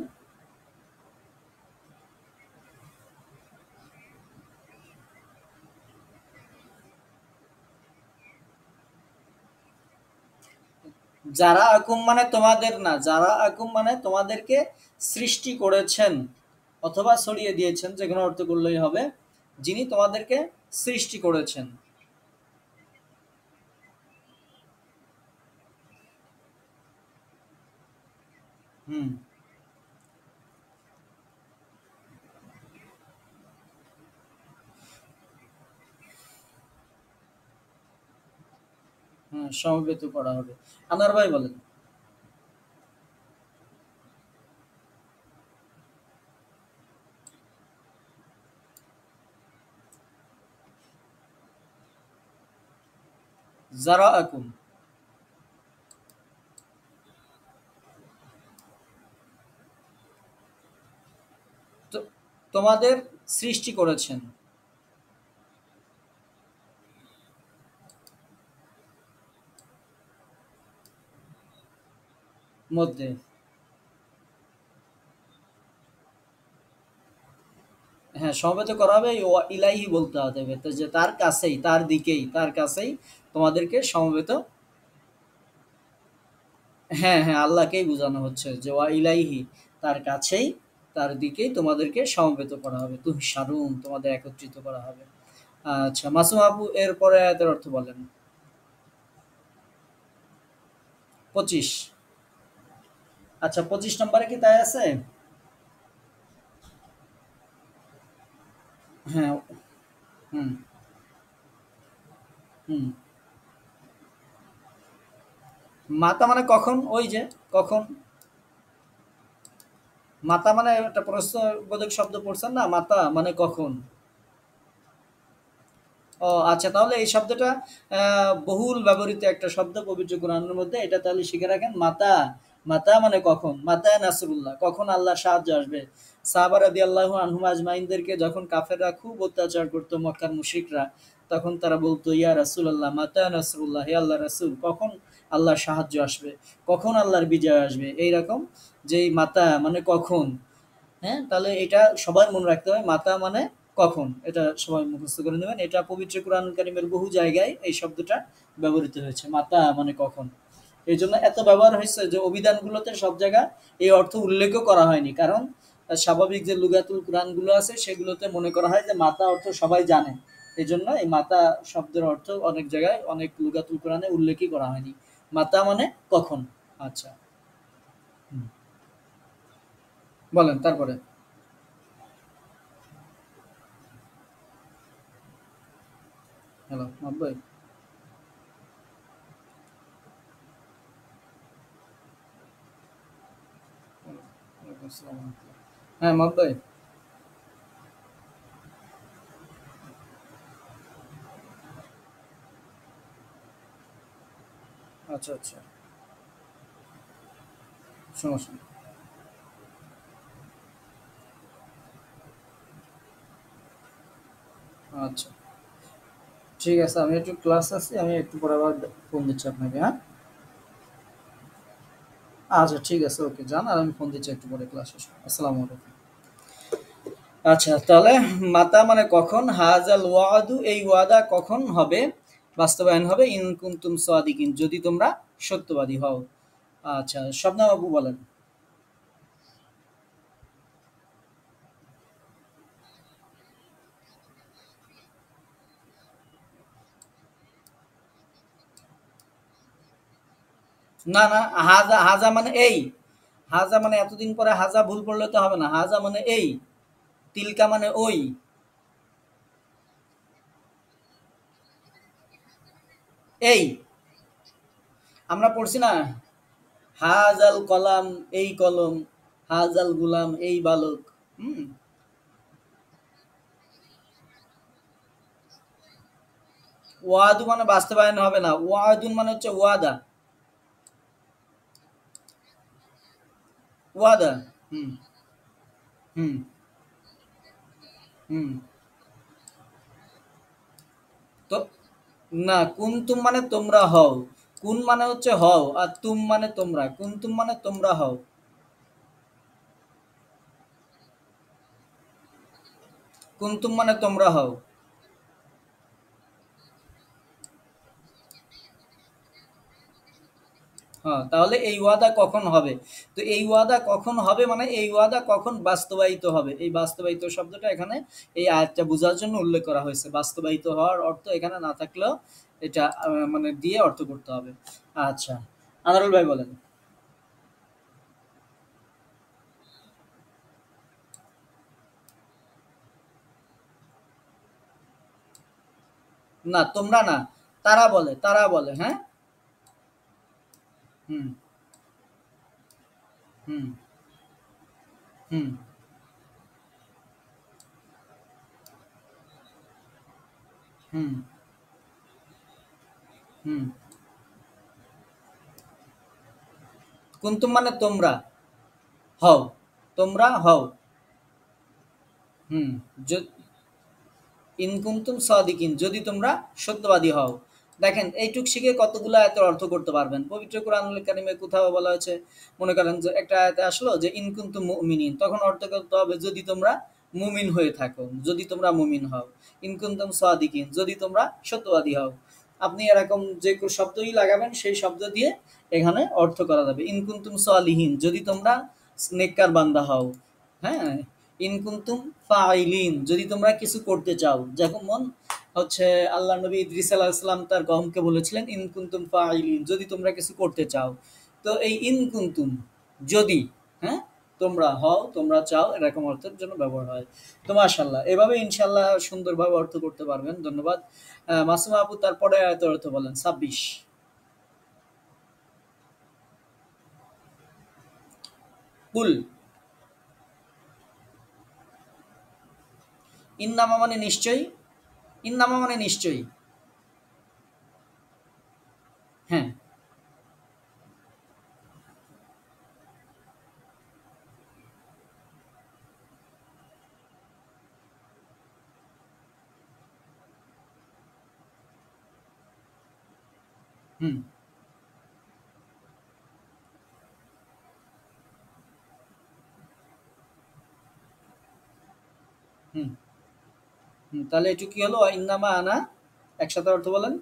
যারা আকুম মানে তোমাদের না, যারা আকুম মানে তোমাদেরকে সৃষ্টি করেছেন অথবা ছড়িয়ে দিয়েছেন, যে কোনো অর্থ করলেই হবে। যিনি তোমাদেরকে সৃষ্টি করেছেন। হুম, হুম, সমবেত করা হবে। আনার ভাই বলেন। যারা আকুম, তো তোমাদের সৃষ্টি করেছেন মধ্যে। হ্যাঁ, সমবেত করা হবে, এই ইলাইহি বলতে হবে, তো যে তার কাছেই, তার দিকেই, তার কাছেই তোমাদেরকে সমবেত। হ্যাঁ, হ্যাঁ, আল্লাহকেই বোঝানো হচ্ছে যে ওয়া ইলাইহি, তার কাছেই, তার দিকেই তোমাদেরকে সমবেত করা হবে। তুহশারুন, তোমাদের একত্রিত করা হবে। আচ্ছা, মাসুম আপু এর পরে আয়াতের অর্থ বলেন। ২৫। আচ্ছা, ২৫ নম্বরে কি তাই আছে? হ্যাঁ, হুম, হুম। মাতা মানে কখন? ওই যে কখন? মাতা মানে একটা প্রশ্নবোধক শব্দ পড়ছেন না, মাতা মানে কখন। ও আচ্ছা, তাহলে এই শব্দটা বহুল ব্যবহৃত একটা শব্দ পবিত্র কোরআনের মধ্যে, এটা তাহলে শিখে রাখেন। মাতা, মাতা মানে কখন, মাতা নাসরুল্লাহ, কখন আল্লাহর সাহায্য আসবে। সাহাবা রাদিয়াল্লাহু আনহুম আজমাইনদেরকে যখন কাফেররা খুব অত্যাচার করতো, মক্কার মুশরিকরা, তখন তারা বলতো, ইয়া রাসূলুল্লাহ মাতা নাসরুল্লাহ, হে আল্লাহ রাসূল কখন আল্লাহর সাহায্য আসবে, কখন আল্লাহর বিজয় আসবে, এইরকম। যে এই মাতা মানে কখন, হ্যাঁ, তাহলে এটা সবার মনে রাখতে হবে, মাতা মানে কখন, এটা সবাই মুখস্থ করে নেবেন। এটা পবিত্র কোরআন কারিমের বহু জায়গায় এই শব্দটা ব্যবহৃত হয়েছে, মাতা মানে কখন। এই জন্য এত ব্যবহার হয়েছে যে অভিধানগুলোতে সব জায়গা এই অর্থ উল্লেখও করা হয়নি, কারণ স্বাভাবিক যে লুগাতুল কোরআনগুলো আছে সেগুলোতে মনে করা হয় যে মাতা অর্থ সবাই জানে। এই জন্য এই মাতা শব্দের অর্থ অনেক জায়গায় অনেক লুগাতুল কোরআনে উল্লেখই করা হয়নি। মাতা মানে কখন। আচ্ছা, হুম, বলেন তারপরে। হ্যালো, নব্বই। ওয়ালাইকুম আসসালাম ওয়া রাহমাতুল্লাহ। হ্যাঁ, মত ভাই। আচ্ছা, আচ্ছা। সমস্যা নেই। আচ্ছা, ঠিক আছে। আমি একটু ক্লাস আছি, আমি একটু পরে আবার ফোন দিচ্ছি আপনাকে, হ্যাঁ? আচ্ছা, ঠিক আছে, ওকে যান, আর আমি ফোন দিচ্ছি একটু পরে ক্লাস শেষ করে। আসসালামু আলাইকুম। আচ্ছা, তাহলে মাতা মানে কখন, হাযাল ওয়াদু এই ওয়াদা কখন হবে, বাস্তবায়ন হবে, ইন কুনতুম সাদিকিন যদি তোমরা সত্যবাদী হও। আচ্ছা, স্বপ্না বাবু বলেন। না, না, হাজা হাজা মানে এই, হাজা মানে এতদিন পরে হাজা ভুল পড়লে তো হবে না, হাজা মানে এই, তিলকা মানে ওই। এই আমরা পড়ছি না, হাজাল কলাম এই কলম, হাজাল গুলাম এই বালক। হুম। ওয়াদু মানে বাস্তবায়ন হবে না, ওয়াদুন মানে হচ্ছে ওয়াদা। ওয়াদা। হুম, হুম, হুম। তো না, কুনতুম মানে তোমরা হও। কুন মানে হচ্ছে হও, আর তুম মানে তোমরা, কুনতুম মানে তোমরা হও। কুনতুম মানে তোমরা হও। হ্যাঁ, তাহলে এই ওয়াদা কখন হবে। তো এই ওয়াদা কখন হবে মানে এই ওয়াদা কখন বাস্তবায়িত হবে, এই বাস্তবায়িত শব্দটা এখানে এই আয়াতটা বোঝার জন্য উল্লেখ করা হয়েছে। বাস্তবায়িত হওয়ার অর্থ এখানে না থাকলেও এটা মানে দিয়ে অর্থ করতে হবে। আচ্ছা, আনারুল ভাই বলেন। না, তোমরা না, তারা বলে, তারা বলে, হ্যাঁ। হুম, হুম, হুম, হুম, হুম। কুনতুম মানে তোমরা হও, তোমরা হও। হুম। ইন কুনতুম সাদিকিন যদি তোমরা সত্যবাদী হও। দেখেন এইটুক শিখে কতগুলো আয়াতের অর্থ করতে পারবেন। পবিত্র কোরআনুল কারিমে কোথাও বলা হয়েছে, মনে করেন যে একটা আয়াতে আসলো যে ইন কুনতুম মুমিনিন, তখন অর্থ করতে হবে যদি তোমরা মুমিন হয়ে থাকো, যদি তোমরা মুমিন হও। ইন কুনতুম সাদিকিন যদি তোমরা সত্যবাদী হও। আপনি এরকম যে শব্দই লাগাবেন সেই শব্দ দিয়ে এখানে অর্থ করা যাবে। ইন কুনতুম সালিহিন যদি তোমরা নেককার বান্দা হও। হ্যাঁ, ইন কুনতুম ফাইলিন যদি তোমরা কিছু করতে চাও, যেমন হচ্ছে আল্লাহ নবী ইদ্রিস আলাইহিস সালাম তার কওমকে বলেছিলেন ইন কুনতুম ফাইলিন যদি তোমরা কিছু করতে চাও। তো এই ইন কুনতুম যদি, হ্যাঁ, তোমরা হও, তোমরা চাও, এরকম অর্থের জন্য ব্যবহার হয়। তো মাশাআল্লাহ, এভাবে ইনশাআল্লাহ সুন্দরভাবে অর্থ করতে পারবেন। ধন্যবাদ। মাসুমা আপু তারপরে আয়াতের অর্থ বলেন 26। কুল। ইন্নামা মানে নিশ্চয়ই, ইন্নামা মানে নিশ্চয়ই। হ্যাঁ। হুম, হুম, হুম। তাহলে একটু কি হলো? ইন্নামা আনা একসাথে অর্থ বলেন।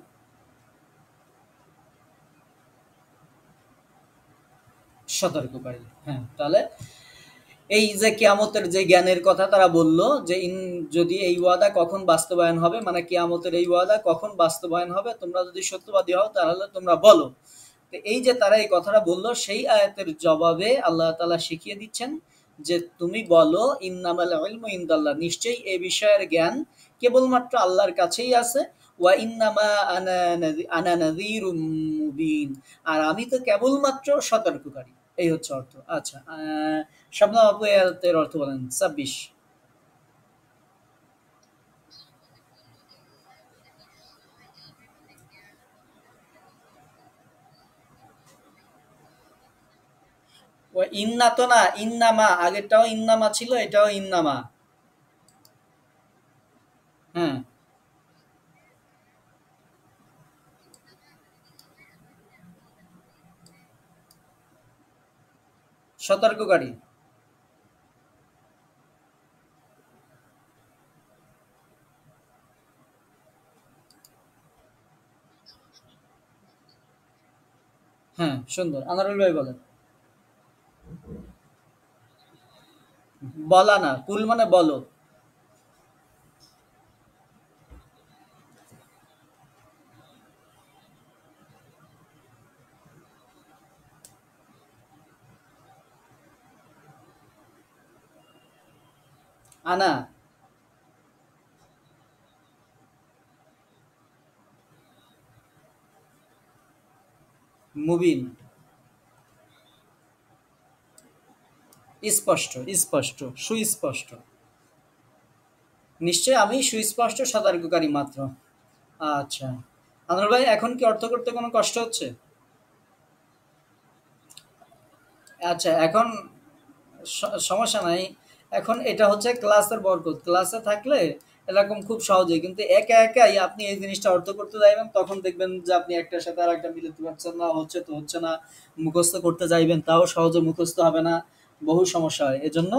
সতর্ককারী। হ্যাঁ, তাহলে এই যে কিয়ামতের যে জ্ঞানের কথা তারা বলল যে যদি এই ওয়াদা কখন বাস্তবায়ন হবে, মানে কিয়ামতের এই ওয়াদা কখন বাস্তবায়ন হবে, তোমরা যদি সত্যবাদী হও তাহলে তোমরা বলো। তো এই যে তারা এই কথাটা বললো, সেই আয়াতের জবাবে আল্লাহ তাআলা শিখিয়ে দিচ্ছেন যে তুমি বলো ইন্নামাল ইলমু ইনদাল্লাহ, নিশ্চয়ই এই বিষয়ের জ্ঞান কেবলমাত্র আল্লাহর কাছেই আছে। ওয়া ইন্নামা আনা নাযীরুম মুবিন, আর আমি তো কেবলমাত্র সতর্ককারী। এই হচ্ছে অর্থ। আচ্ছা, শবনম আপু এর অর্থ বলেন 26। ও ইন্না তো না, ইন্নামা, আগেরটাও ইন্নামা ছিল, এটাও ইন্নামা। হ্যাঁ, সতর্ককারী। হ্যাঁ, সুন্দর। আনারুল ভাই বলেন। বলা না, কুল মানে বলো। আনা, মুবিন, স্পষ্ট, স্পষ্ট, সুস্পষ্ট। নিশ্চয় আমি সুস্পষ্ট সতর্ককারী মাত্র। আচ্ছা, আনারুল ভাই এখন কি অর্থ করতে কোনো কষ্ট হচ্ছে? আচ্ছা, এখন সমস্যা নাই। এখন এটা হচ্ছে ক্লাসের বরকত। ক্লাসে থাকলে এরকম খুব সহজেই, কিন্তু একা একাই আপনি এই জিনিসটা অর্থ করতে যাইবেন, তখন দেখবেন যে আপনি একটার সাথে আর একটা মিলাতে পারছেন না, হচ্ছে তো হচ্ছে না। মুখস্থ করতে যাইবেন, তাও সহজে মুখস্থ হবে না। বহু সমস্যা হয়। এজন্য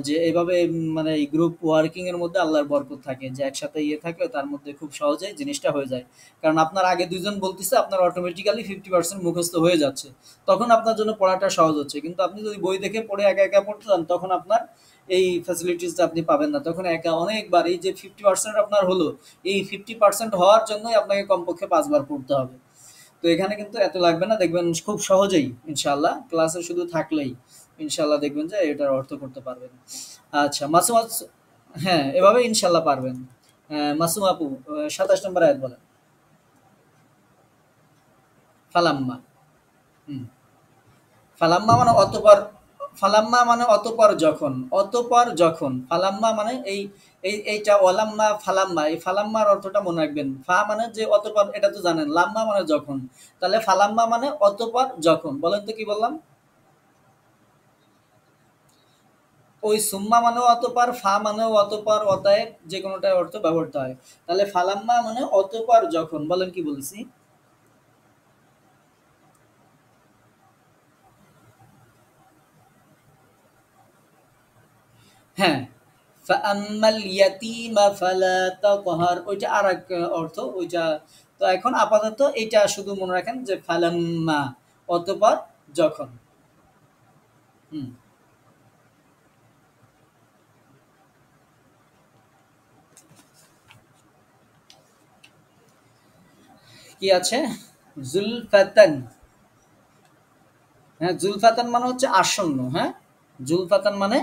যে এভাবে মানে এই গ্রুপ ওয়ার্কিং এর মধ্যে আল্লাহর বরকত থাকে, যে একসাথে ইয়ে থাকলে তার মধ্যে খুব সহজেই জিনিসটা হয়ে যায়। কারণ আপনার আগে ২ জন বলতেছে, আপনার অটোমেটিক্যালি 50% মুখস্থ হয়ে যাচ্ছে। তখন আপনার জন্য পড়াটা সহজ হচ্ছে। কিন্তু আপনি যদি বই দেখে পড়ে একা, একা পড়তে যান, তখন আপনার এই ফ্যাসিলিটিসটা আপনি পাবেন না। তখন একা অনেকবার এই যে 50% আপনার হলো, এই 50% হওয়ার জন্যই আপনাকে কমপক্ষে ৫ বার পড়তে হবে। তো এখানে কিন্তু এত লাগবে না, দেখবেন খুব সহজেই ইনশাআল্লাহ ক্লাসে শুধু থাকলেই ইনশাআল্লাহ দেখবেন যে এটার অর্থ করতে পারবেন। আচ্ছা, মাসুম হ্যাঁ, এভাবে ইনশাআল্লাহ পারবেন। মাসুম আপু ২৭ নম্বর আয়াত বলেন। ফালাম্মা। হুম। ফালাম্মা মানে অতঃপর, ফালাম্মা মানে অতঃপর যখন, অতঃপর যখন, ফালাম্মা মানে এইটা ওয়ালাম্মা ফালাম্মা, এই ফালাম্মার অর্থটা মনে রাখবেন। ফা মানে যে অতঃপর, এটা তো জানেন, লাম্মা মানে যখন। তাহলে ফালাম্মা মানে অতঃপর যখন, বলেন তো কি বললাম? ওই সুম্মা মানেও অতঃপর, ফা মানেও অতঃপর, অতএব যে কোনোটাই অর্থ ব্যবহৃত হয়। তাহলে ফালাম্মা মানে অতঃপর যখন, বলেন কি বলছি? হ্যাঁ, ফাআম্মাল ইয়াতীমা ফালা তাকহার, ওইটা আরেক অর্থ ওইটা। তো এখন আপাতত এইটা শুধু মনে রাখেন যে ফালাম্মা, অতঃপর যখন। হুম, কি আছে? জুলফাতান। হ্যাঁ, জুলফাতান মানে হচ্ছে আসন্ন। হ্যাঁ, জুলফাতান মানে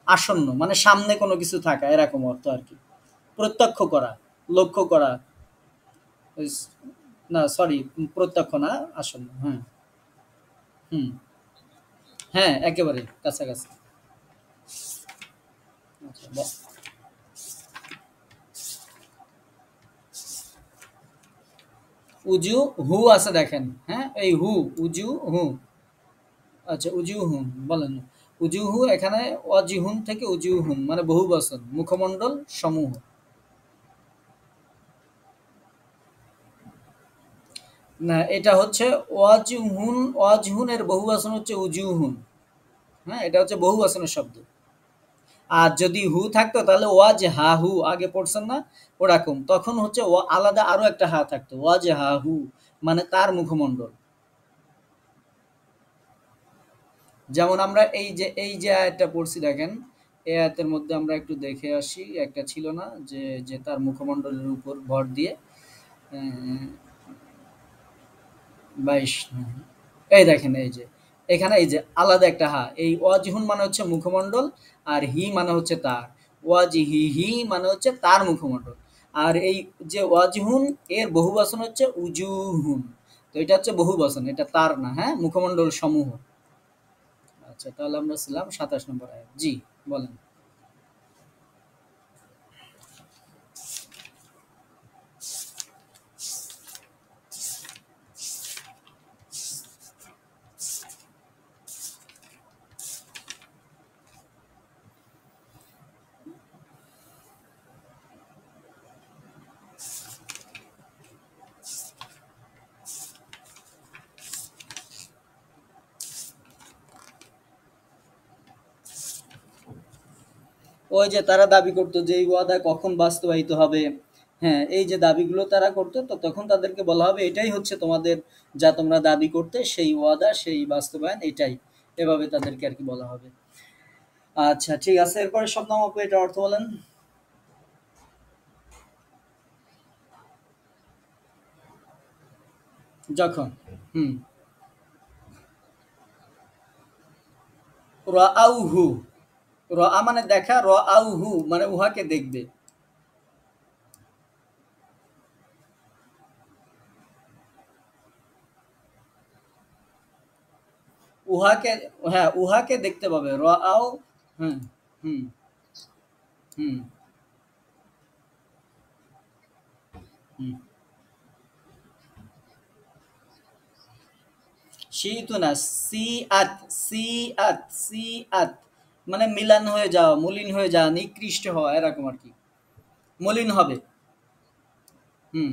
আসন্ন, মানে সামনে কোনো কিছু থাকা, এরকম অর্থ আর কি। প্রত্যক্ষ করা, লক্ষ্য করা। না সরি, প্রত্যক্ষ না, আসন্ন। হ্যাঁ। হুম। হ্যাঁ, একেবারে কাছাকাছি। আচ্ছা, উজু হু আছে দেখেন, হ্যাঁ এই হু, উজু হু, আচ্ছা উজু হুম বলেন। উজু হু এখানে অজিহুন থেকে উজু হুম মানে বহু বচন, মুখমণ্ডল সমূহ। না এটা হচ্ছে ওয়াজহুন, ওয়াজহুনের বহু বচন হচ্ছে উজুহুন। হ্যাঁ এটা হচ্ছে বহু বচনের শব্দ। আর যদি হু থাকতো তাহলে ওয়াজ হা হু আগে পড়ছেন না ওরকম, তখন হচ্ছে আলাদা আরো একটা হা থাকতো, ওয়াজ হা হু মানে তার মুখমণ্ডল। যেমন আমরা এই যে আয়াতটা পড়ছি দেখেন, এই আয়াতের মধ্যে আমরা একটু দেখে আসি, একটা ছিল না যে তার মুখমণ্ডলের উপর ভর দিয়ে, আহ, 22 এই দেখেন এই যে এখানে এই যে আলাদা একটা হা, এই ওয়াজহুন মানে হচ্ছে মুখমণ্ডল, আর হি মানে হচ্ছে তার, হি মানে হচ্ছে তার মুখমণ্ডল। আর এই যে ওয়াজহুন এর বহু বচন হচ্ছে উজুহুন, তো এটা হচ্ছে বহু বচন, এটা তার না, হ্যাঁ মুখমণ্ডল সমূহ। আচ্ছা তাহলে আমরা ছিলাম 27 নম্বর আয়াত, জি বলেন। ওই যে তারা দাবি করতো যে এই ওয়াদা কখন বাস্তবায়িত হবে, হ্যাঁ এই যে দাবিগুলো তারা করতো, তো তখন তাদেরকে বলা হবে এটাই হচ্ছে তোমাদের যা তোমরা দাবি করতে সেই ওয়াদা সেই বাস্তবায়ন এটাই, এভাবে তাদেরকে আর কি বলা হবে। আচ্ছা ঠিক আছে, এরপরে শবনম আপু এটা অর্থ বলেন। যখন, হুম, রাআউহু, রাআ মানে দেখা, রাআউহু মানে উহাকে দেখবে। উহাকে, হ্যাঁ উহাকে দেখতে পাবে, রাআও, হুম হুম হুম হুম। শীতু না, সি আত, সি আত, সি আত মানে মিলান হয়ে যাওয়া, মলিন হয়ে যাওয়া, নিকৃষ্ট হওয়া এরকম আর কি, মলিন হবে। হুম,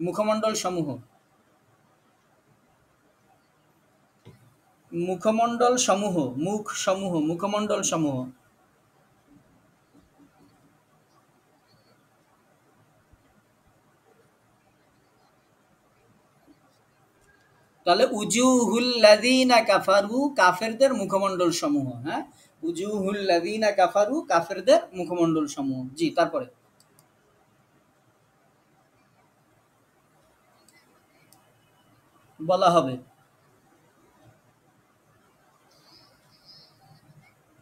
মুখমণ্ডল সমূহ, মুখমণ্ডল সমূহ, মুখ সমূহ, মুখমণ্ডল সমূহ। তাহলে উজুহুল্লাযীনা কাফারু কাফেরদের মুখমণ্ডল সমূহ, হ্যাঁ উজুহুল্লাযীনা কাফারু কাফেরদের মুখমণ্ডল সমূহ, জি তারপরে বলা হবে,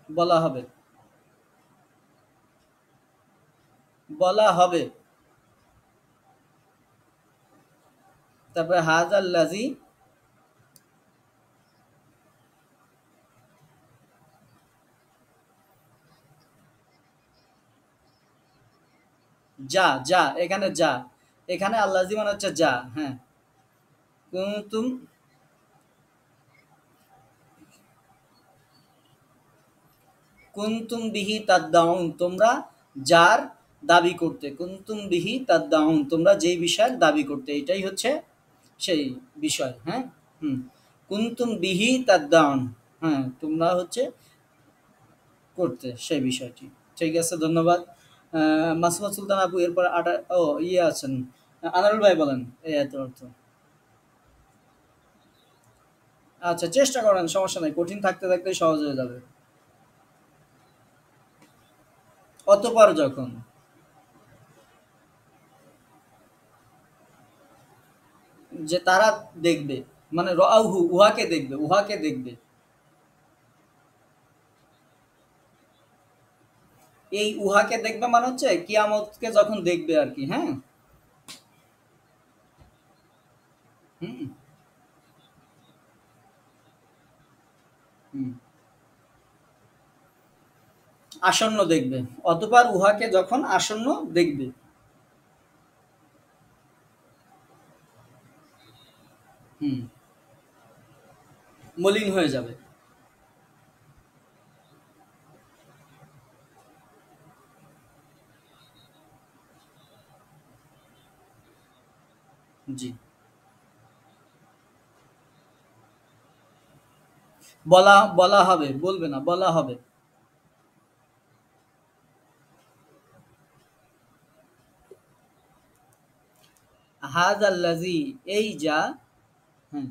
বলা হবে, বলা হবে। তারপরে হাযাল্লাযী, যা যা এখানে যা, এখানে আল্লাযী মানে হচ্ছে যা, হ্যাঁ কুনতুম, কুনতুম বিহি তাদদাউন তোমরা যার দাবি করতে, কুনতুম বিহি তাদদাউন তোমরা যেই বিষয়ের দাবি করতে, এটাই হচ্ছে সেই বিষয়, হ্যাঁ হুম, কুনতুম বিহি তাদদাউন, হ্যাঁ তোমরা হচ্ছে করতে সেই বিষয়টি। ঠিক আছে ধন্যবাদ। মাসুমা সুলতান আপু এরপর ও ইয়ে আছেন, আনারুল ভাই বলেন এই এত অর্থ। আচ্ছা চেষ্টা করেন, সমস্যা নাই, কঠিন থাকতে থাকতে সহজ হয়ে যাবে। অতঃপর যখন, যে তারা দেখবে, মানে রাআউহু উহাকে দেখবে, উহাকে দেখবে। এই উহাকে দেখবে মানে হচ্ছে কিয়ামতকে যখন দেখবে আর কি, হ্যাঁ হুম হুম। আসন্ন দেখবে, অতঃপর উহাকে যখন আসন্ন দেখবে। হুম, মলিন হয়ে যাবে। জি, বলা বলা হবে, বলবে না, বলা হবে। হাযাল্লাযী, এই যা। হুম,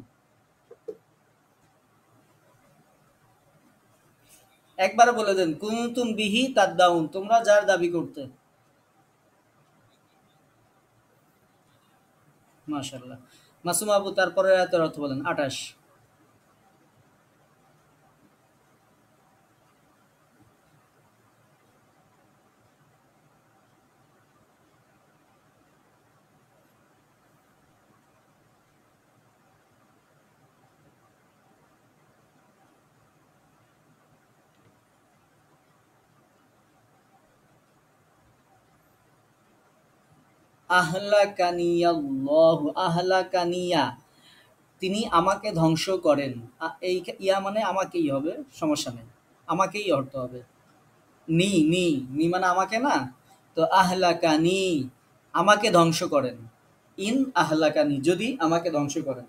একবার বলে দেন, কুনতুম বিহি তাদদাউন, তোমরা যার দাবি করতে। মাশাআল্লাহ। মাসুম আবু তারপরের আয়াতের অর্থ বলেন। ২৮। আহলাকানিয়াল্লাহু, আহলাকানিয়া, তিনি আমাকে ধ্বংস করেন। এই ইয়া মানে আমাকেই হবে, সমস্যা নেই। আমাকেই অর্থ হবে। নি মানে আমাকে না। তো আহলাকানি, আমাকে ধ্বংস করেন। ইন আহলাকানি, যদি আমাকে ধ্বংস করেন।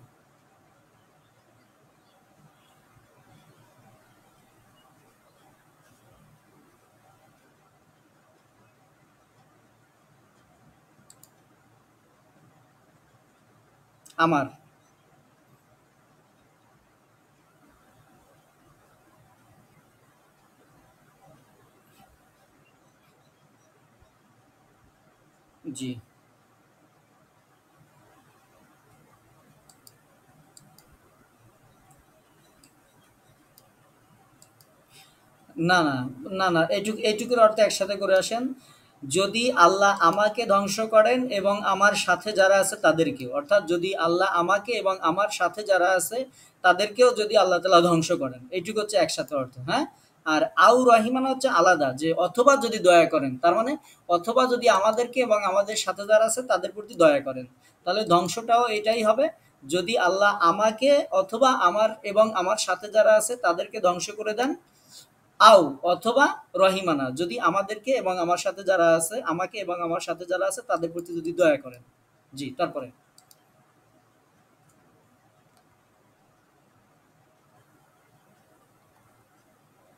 আমার। জি। না, না, না, না, এইটুকুর অর্থ একসাথে করে আসেন। যদি আল্লাহ আমাকে ধ্বংস করেন এবং আমার সাথে যারা আছে তাদেরকেও। অর্থাৎ যদি আল্লাহ আমাকে এবং আমার সাথে যারা আছে তাদেরকেও যদি আল্লাহ তাআলা ধ্বংস করেন। এইটুকু হচ্ছে একসাথে অর্থ, হ্যাঁ? আর আউ রহিমানা হচ্ছে আলাদা, যে অথবা যদি দয়া করেন। তার মানে অথবা যদি আমাদেরকে এবং আমাদের সাথে যারা আছে তাদের প্রতি দয়া করেন। তাহলে ধ্বংসটাও এটাই হবে। যদি আল্লাহ আমাকে অথবা আমার এবং আমার সাথে যারা আছে তাদেরকে ধ্বংস করে দেন, আও অথবা রহিমানা, যদি আমাদেরকে এবং আমার সাথে যারা আছে, আমাকে এবং আমার সাথে যারা আছে তাদের প্রতি যদি দয়া করেন। জি, তারপরে।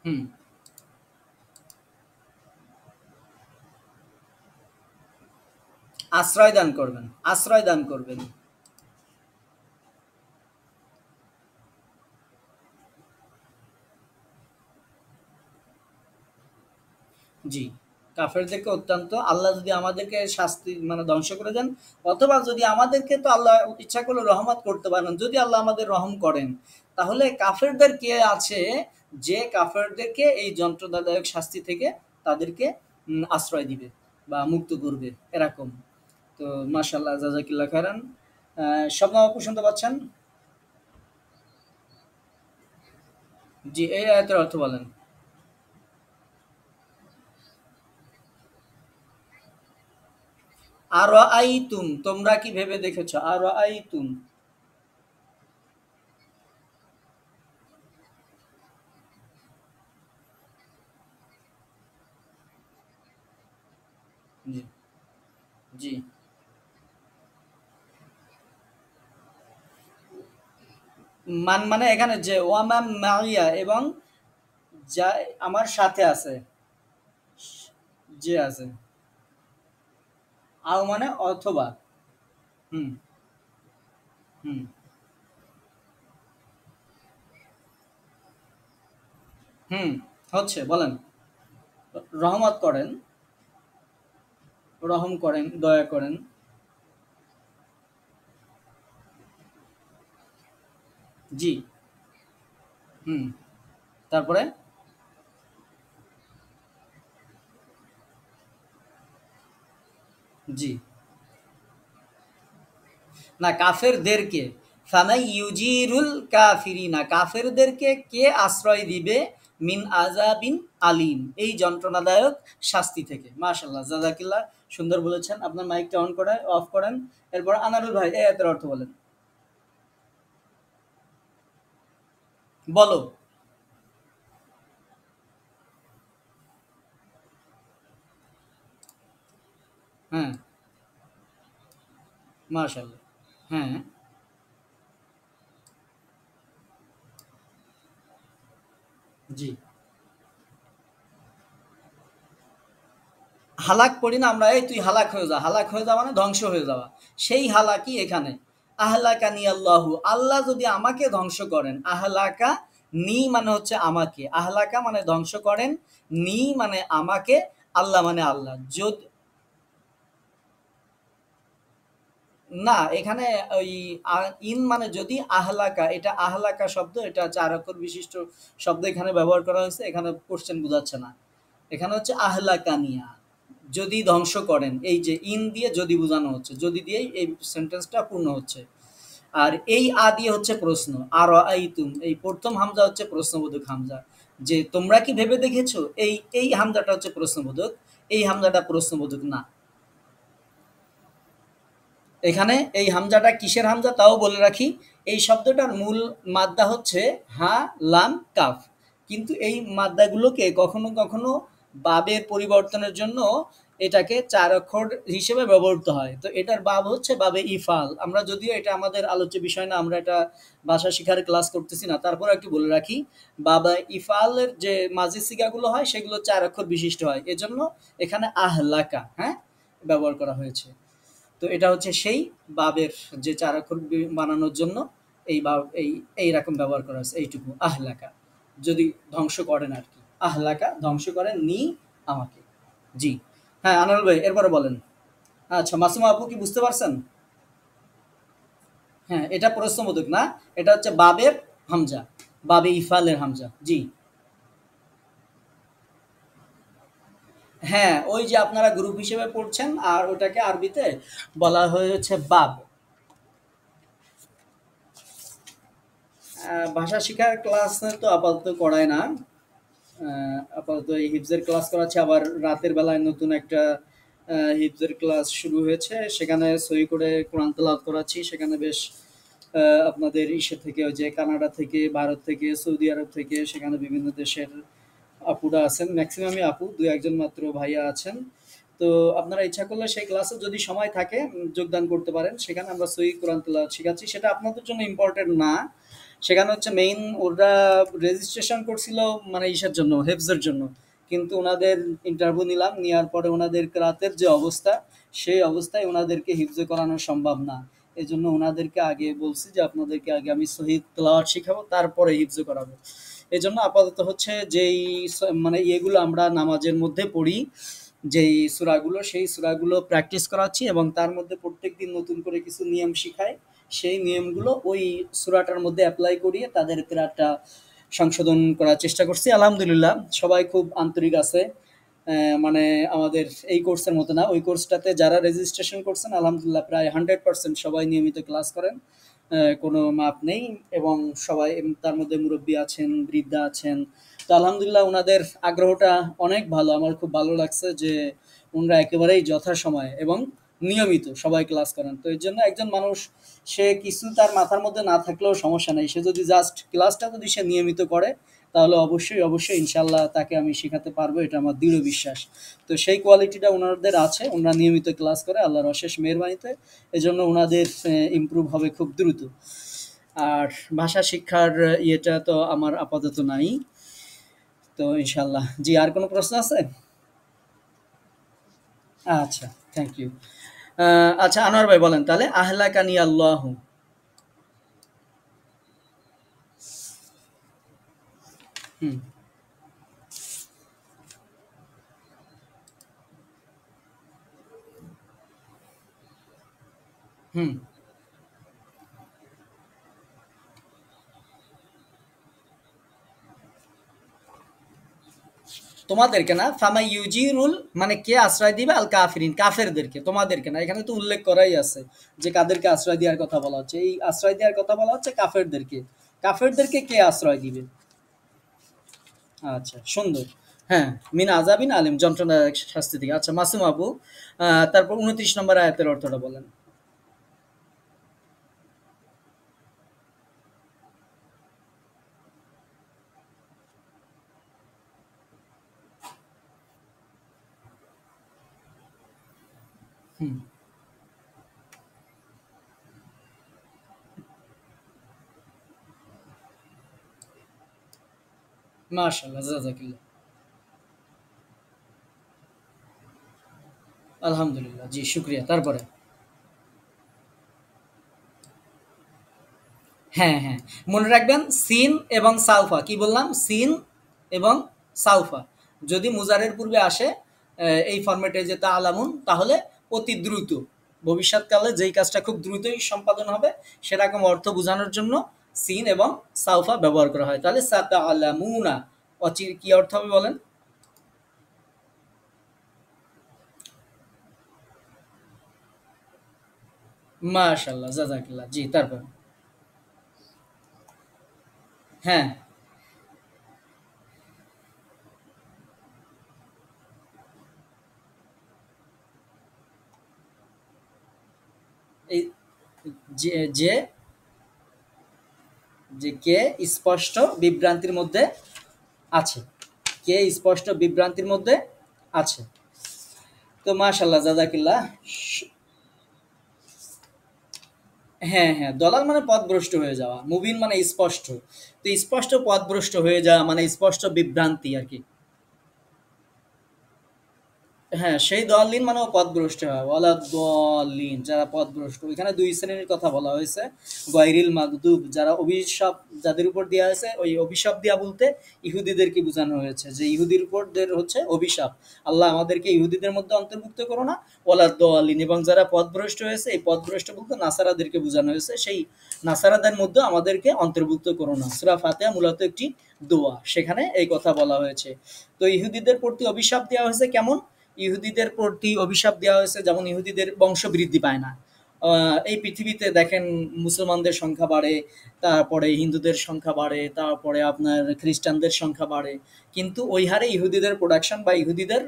হুম, আশ্রয় দান করবেন, আশ্রয় দান করবেন। জি, কাফেরদেরকে অত্যন্ত, আল্লাহ যদি আমাদেরকে শাস্তি মানে ধ্বংস করে দেন, অথবা যদি আমাদেরকে, তো আল্লাহ ইচ্ছা করলে রহমত করতে পারেন, যদি আল্লাহ আমাদের রহম করেন, তাহলে কাফেরদের কে আছে যে কাফেরদেরকে এই যন্ত্রণাদায়ক শাস্তি থেকে তাদেরকে আশ্রয় দিবে বা মুক্ত করবে, এরকম। তো মাশাআল্লাহ, জাযাকিল্লাহ খাইরান। শবনম আপু শুনতে পাচ্ছেন? জি, এই আয়াতের অর্থ বলেন। আরাআইতুম, তোমরা কি ভেবে দেখেছো? আরাআইতুম। জি, জি। মান মানে এখানে যে ওয়ামাম মাইয়া, এবং যা আমার সাথে আছে, যে আছে। আও মানে অথবা। হুম, হুম, হুম, হচ্ছে বলেন। রহমত করেন, রহম করেন, দয়া করেন। জি, হুম, তারপরে। জি, না, কাফেরদেরকে। ফামাই ইউজিরুল কাফিরিনা, কাফেরদেরকে কে আশ্রয় দিবে? মিন আযাবিন আলিম, এই যন্ত্রণাদায়ক শাস্তি থেকে। মাশাআল্লাহ, জাযাকিল্লাহ, সুন্দর বলেছেন। আপনার মাইকটা অন করে অফ করেন। এরপর আনারুল ভাই এই আয়াতের অর্থ বলেন। বলো। হ্যাঁ, মাশাআল্লাহ। হ্যাঁ, জি। হালাক পড়ি না আমরা, এই তুই হালাক হয়ে যা, হালাক হয়ে যাওয়া মানে ধ্বংস হয়ে যাওয়া। সেই হালাকি এখানে। আহলাকানি আল্লাহু, আল্লাহ যদি আমাকে ধ্বংস করেন। আহলাকা নি মানে হচ্ছে আমাকে, আহলাকা মানে ধ্বংস করেন, নি মানে আমাকে, আল্লাহ মানে আল্লাহ। যদি না, এখানে ওই ইন মানে যদি, আহলাকা, এটা আহলাকা শব্দ, এটা ৪ অক্ষর বিশিষ্ট শব্দ এখানে ব্যবহার করা হয়েছে। এখানে কোশ্চেন বোঝাচ্ছে না। এখানে হচ্ছে আহলাকানিয়া, যদি ধ্বংস করেন, এই যে ইন দিয়ে যদি বোঝানো হচ্ছে, যদি দিয়েই এই সেন্টেন্সটা পূর্ণ হচ্ছে। আর এই দিয়ে হচ্ছে প্রশ্ন। আর আইতুম, এই প্রথম হামজা হচ্ছে প্রশ্নবোধক হামজা, যে তোমরা কি ভেবে দেখেছো, এই হামজাটা হচ্ছে প্রশ্নবোধক, এই হামজাটা প্রশ্নবোধক না। এখানে এই হামজাটা কিসের হামজা তাও বলে রাখি। এই শব্দটার মূল মাদ্দা হচ্ছে হা, লাম, কাফ। কিন্তু এই মাদ্দাগুলোকে কখনো কখনো বাবের পরিবর্তনের জন্য এটাকে ৪ অক্ষর হিসেবে ব্যবহৃত হয়। তো এটার বাব হচ্ছে বাবে ইফাল। আমরা যদিও এটা আমাদের আলোচ্য বিষয় না, আমরা এটা ভাষা শিখার ক্লাস করতেছি না, তারপরে একটু বলে রাখি। বাবা ইফালের যে মাঝি সিগাগুলো হয় সেগুলো ৪ অক্ষর বিশিষ্ট হয়, এজন্য এখানে আহলাকা, হ্যাঁ, ব্যবহার করা হয়েছে। তো এটা হচ্ছে সেই বাবের যে ৪ অক্ষর বানানোর জন্য এই বাব এইরকম ব্যবহার করা হয়েছে, এইটুকু আহলাকা, যদি ধ্বংস করেন আর কি। আহলাকা ধ্বংস করেন নি আমাকে। জি। হ্যাঁ, আনোয়ার ভাই এরপরে বলেন। আচ্ছা, মাসুমা আপু কি বুঝতে পারছেন? হ্যাঁ, এটা প্রশ্নবোধক না, এটা হচ্ছে বাবের হামজা, বাবে ইফালের হামজা। জি। হ্যাঁ, ওই যে আপনারা গ্রুপ হিসেবে পড়ছেন, আর ওটাকে আরবিতে বলা হয়েছে বাব। ভাষা শিখার ক্লাস তো আপাতত করায় না। আপাতত এই হিফজের ক্লাস করাচ্ছে, আবার রাতের বেলায় নতুন একটা হিফজের ক্লাস শুরু হয়েছে, সেখানে সই করে কোরআন তেলাওয়াত করাচ্ছি। সেখানে বেশ আপনাদের ইসে থেকে, ওই যে কানাডা থেকে, ভারত থেকে, সৌদি আরব থেকে, সেখানে বিভিন্ন দেশের আপুরা আছেন, ম্যাক্সিমামই আপু, দু একজন মাত্র ভাইয়া আছেন। তো আপনারা ইচ্ছা করলে সেই ক্লাসে যদি সময় থাকে যোগদান করতে পারেন। সেখানে আমরা সহি কোরআন তেলাওয়াত শেখাচ্ছি, সেটা আপনাদের জন্য ইম্পর্টেন্ট না। সেখানে হচ্ছে মেইন ওরা রেজিস্ট্রেশন করছিল মানে ইসের জন্য, হেফজের জন্য। কিন্তু ওনাদের ইন্টারভিউ নিলাম, নেওয়ার পরে ওনাদের রাতের যে অবস্থা, সেই অবস্থায় ওনাদেরকে হিফজে করানো সম্ভব না। এই জন্য ওনাদেরকে আগে বলছি যে আপনাদেরকে আগে আমি সহি তেলাওয়াত শিখাবো, তারপরে হিফজে করাবো। এই জন্য আপাতত হচ্ছে যেই মানে ইয়েগুলো আমরা নামাজের মধ্যে পড়ি, যেই সূরাগুলো, সেই সূরাগুলো প্র্যাকটিস করাচ্ছি, এবং তার মধ্যে প্রত্যেকদিন নতুন করে কিছু নিয়ম শিখাই। সেই নিয়মগুলো ওই সূরাটার মধ্যে এপ্লাই করিয়ে তাদের কিরাতটা সংশোধন করার চেষ্টা করছি। আলহামদুলিল্লাহ, সবাই খুব আন্তরিক আছে। মানে আমাদের এই কোর্সের মতো না, ওই কোর্সটাতে যারা রেজিস্ট্রেশন করছেন আলহামদুলিল্লাহ প্রায় 100% সবাই নিয়মিত ক্লাস করেন। কোনো মাপ নেই, এবং সবাই তার মধ্যে মুরব্বী আছেন, বৃদ্ধা আছেন। তো আলহামদুলিল্লাহ উনাদের আগ্রহটা অনেক ভালো। আমার খুব ভালো লাগছে যে উনারা একেবারেই যথাসময়ে এবং নিয়মিত সবাই ক্লাস করেন। তো এর জন্য একজন মানুষ, সে কিছু তার মাথার মধ্যে না থাকলেও সমস্যা নেই, সে যদি জাস্ট ক্লাসটা যদি সে নিয়মিত করে, তাহলে অবশ্যই অবশ্যই ইনশাল্লাহ তাকে আমি শেখাতে পারবো, এটা আমার দৃঢ় বিশ্বাস। তো সেই কোয়ালিটিটা ওনাদের আছে, ওনারা নিয়মিত ক্লাস করে আল্লাহর অশেষ মেহেরবানিতে। এজন্য ওনাদের ইমপ্রুভ হবে খুব দ্রুত। আর ভাষা শিক্ষার ইয়েটা তো আমার আপাতত নাই। তো ইনশাল্লাহ। জি, আর কোনো প্রশ্ন আছে? আচ্ছা, থ্যাংক ইউ। আচ্ছা, আনোয়ার ভাই বলেন তাহলে, আহলাকানি আল্লাহু। হুম, হুম। তোমাদেরকে না, ফামা ইউজিরুল মানে কে আশ্রয় দিবে, আল কাফিরিন কাফেরদেরকে, তোমাদেরকে না। এখানে তো উল্লেখ করাই আছে যে কাদেরকে আশ্রয় দেওয়ার কথা বলা হচ্ছে। এই আশ্রয় দেওয়ার কথা বলা হচ্ছে কাফেরদেরকে। কাফেরদেরকে কে আশ্রয় দিবে? আচ্ছা, সুন্দর। হ্যাঁ, মিন আযাবিন আলিম, যন্ত্রণাদায়ক শাস্তি থেকে। আচ্ছা, মাসুম আপু, তারপর ২৯ নম্বর আয়াতের অর্থটা বলেন। হুম, মাশাআল্লাহ, জাযাকাল্লাহ। আলহামদুলিল্লাহ। জি, শুকরিয়া। তারপরে? হ্যাঁ, হ্যাঁ। মনে রাখবেন সিন এবং সাউফা। কি বললাম? সিন এবং সাউফা। যদি মুজারের পূর্বে আসে এই ফরম্যাটে যে তা'লামুন, তাহলে অতি দ্রুত। ভবিষ্যৎকালে যেই কাজটা খুব দ্রুতই সম্পাদন হবে সেরকম অর্থ বোঝানোর জন্য সিন এবং সাউফা ব্যবহার করা হয়। তাহলে সাতা'লামুনা অচির কি অর্থ হবে বলেন? মাশাআল্লাহ, জাযাকাল্লাহ। জি, তারপর? হ্যাঁ, এই যে যে যে কে স্পষ্ট বিভ্রান্তির মধ্যে আছে। কে স্পষ্ট বিভ্রান্তির মধ্যে আছে। তো মাশাআল্লাহ, জাযাকাল্লাহ। হ্যাঁ, হ্যাঁ, দলাল মানে পথভ্রষ্ট হয়ে যাওয়া। মুবিন মানে স্পষ্ট। তো স্পষ্ট পথভ্রষ্ট হয়ে যাওয়া মানে স্পষ্ট বিভ্রান্তি আরকি। হ্যাঁ, সেই দলিন মানে পথভ্রষ্ট হয়। ওয়ালা দলিন যারা পথভ্রষ্ট। এখানে ২ শ্রেণীর কথা বলা হয়েছে। গায়রিল মাগদুব যারা অভিশাপ যাদের উপর দেয়া হয়েছে, ওই অভিশাপ দেয়া বলতে ইহুদিদেরকে বোঝানো হয়েছে যে ইহুদির উপর দের হচ্ছে অভিশাপ। আল্লাহ আমাদেরকে ইহুদিদের মধ্যে অন্তর্ভুক্ত করো না। ওয়ালা দলিন এবং যারা পথভ্রষ্ট হয়েছে এই পথভ্রষ্ট বলতে নাসারাদেরকে বোঝানো হয়েছে। সেই নাসারাদের মধ্যে আমাদেরকে অন্তর্ভুক্ত করো না। সূরা ফাতিহা মূলত একটি দোয়া। সেখানে এই কথা বলা হয়েছে। তো ইহুদিদের প্রতি অভিশাপ দেওয়া হয়েছে কেমন? ইহুদিদের প্রতি অভিশাপ দেওয়া হয়েছে যেমন ইহুদিদের বংশ বৃদ্ধি পায় না। এই পৃথিবীতে দেখেন মুসলমানদের সংখ্যা বাড়ে, তারপরে হিন্দুদের সংখ্যা বাড়ে, তারপরে আপনার খ্রিস্টানদের সংখ্যা বাড়ে। কিন্তু ওই হারে ইহুদিদের প্রোডাকশন বা ইহুদিদের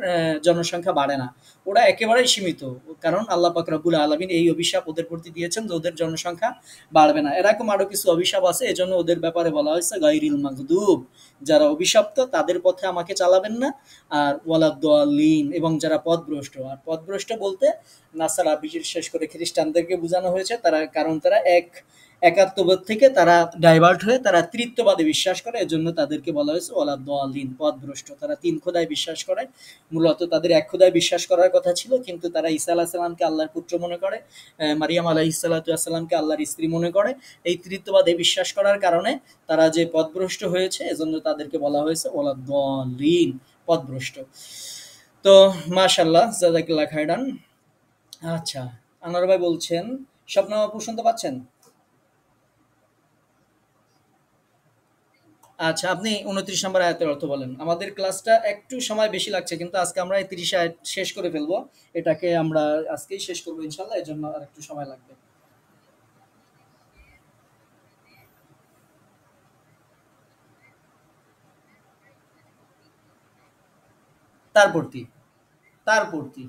জনসংখ্যা বাড়ে না। ওরা একেবারেই সীমিত। কারণ আল্লাহ পাক রব্বুল আলামিন এই অভিশাপ ওদের প্রতি দিয়েছেন যে ওদের জনসংখ্যা বাড়বে না। এরকম আরো কিছু অভিশাপ আছে। এজন্য ওদের ব্যাপারে বলা হয়েছে গায়রিল মাগদুব। যারা অভিশপ্ত তাদের পথে আমাকে চালাবেন না। আর ওয়ালাদ-দাল্লিন এবং যারা পথভ্রষ্ট। আর পথভ্রষ্ট বলতে নাসারা বিশেষ করে খ্রিস্টানদেরকে বোঝানো হয়েছে। তারা কারণ তারা একাত্মবোধ থেকে তারা ডাইভার্ট হয়ে তারা ত্রিত্ববাদে বিশ্বাস করে। এজন্য তাদেরকে বলা হয়েছে ওয়ালাদ-দাল্লিন পথভ্রষ্ট। তারা ৩ খোদায় বিশ্বাস করে। মূলত তাদের এক খোদায় বিশ্বাস করার কথা ছিল। কিন্তু তারা ঈসা আলাইহিস সালামকে আল্লাহর পুত্র মনে করে। মারিয়াম আলাইহিস সালাতু ওয়াস সালামকে আল্লাহর স্ত্রী মনে করে। এই ত্রিত্ববাদে বিশ্বাস করার কারণে তারা যে পথভ্রষ্ট হয়েছে এজন্য তাদেরকে বলা হয়েছে ওয়ালাদ-দাল্লিন পথভ্রষ্ট। তো মাশাআল্লাহ, জাযাকাল্লাহ খাইরান। আচ্ছা, আনোয়ার ভাই বলছেন, স্বপ্না আপু শুনতে পাচ্ছেন? আচ্ছা, আপনি ২৯ নম্বর আয়াতের অর্থ বলেন। আমাদের ক্লাসটা একটু সময় বেশি লাগছে কিন্তু আজকে আমরা এই ৩০ আয়াত শেষ করে ফেলবো। এটাকে আমরা আজকেই শেষ করব ইনশাআল্লাহ। এজন্য আরেকটু সময় লাগবে। তার পূর্তি, তার পূর্তি।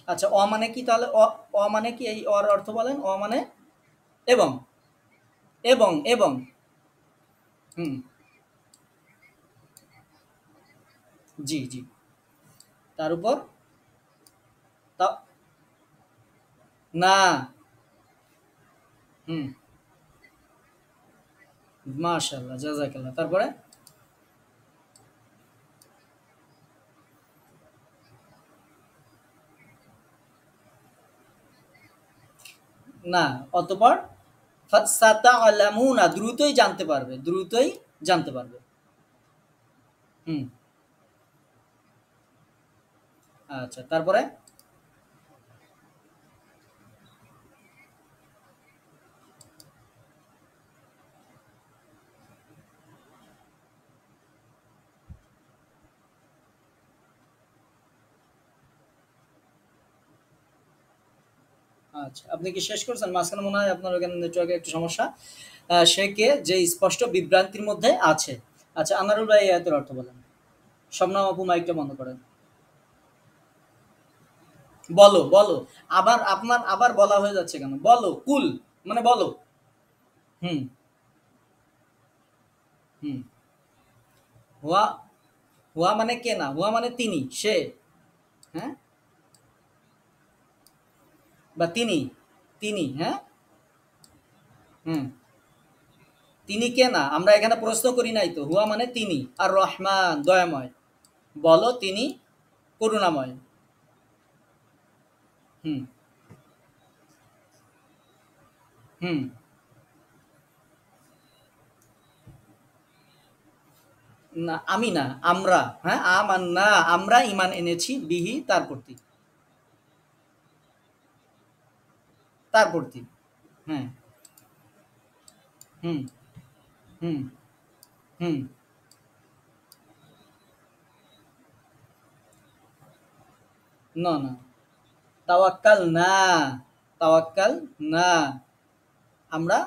আচ্ছা, মানে কি তাহলে? মানে কি? এই অর্থ বলেন। মানে? এবং, এবং। হুম, জি, জি। তার উপর? তা না। হুম, মাশাআল্লাহ, জাযাকাল্লাহ। তারপরে? না, অতঃপর ফাসাতা'লামুনা দ্রুতই জানতে পারবে, দ্রুতই জানতে পারবে। হুম, আচ্ছা, তারপরে? আচ্ছা, আপনি কি শেষ করছেন? মাঝখানে মনে হয় আপনার ওখানে নেটওয়ার্কের একটু সমস্যা। সে কে যে স্পষ্ট বিভ্রান্তির মধ্যে আছে। আচ্ছা, আনারুল ভাই এই আয়াতের অর্থ বলেন। শবনম আপু মাইকটা বন্ধ করেন। বলো, বলো। আবার আপনার আবার বলা হয়ে যাচ্ছে কেন? বলো, কুল মানে বলো। হুম, হুম। হুয়া, হুয়া মানে কে না, হুয়া মানে তিনি, সে, হ্যাঁ? বা তিনি, তিনি, হ্যাঁ? হুম। তিনি কে না? আমরা এখানে প্রশ্ন করি নাই তো। হুয়া মানে তিনি। আর রহমান দয়াময়। বলো তিনি করুণাময়। হুম, হুম। না, আমি না, আমরা। হ্যাঁ, আমান্না, আমরা ঈমান এনেছি বিহি তার প্রতি। তার প্রতি। হ্যাঁ, হুম, হুম, হুম। না, না। তাওয়াক্কাল না, তাওয়াক্কাল না। আমরা,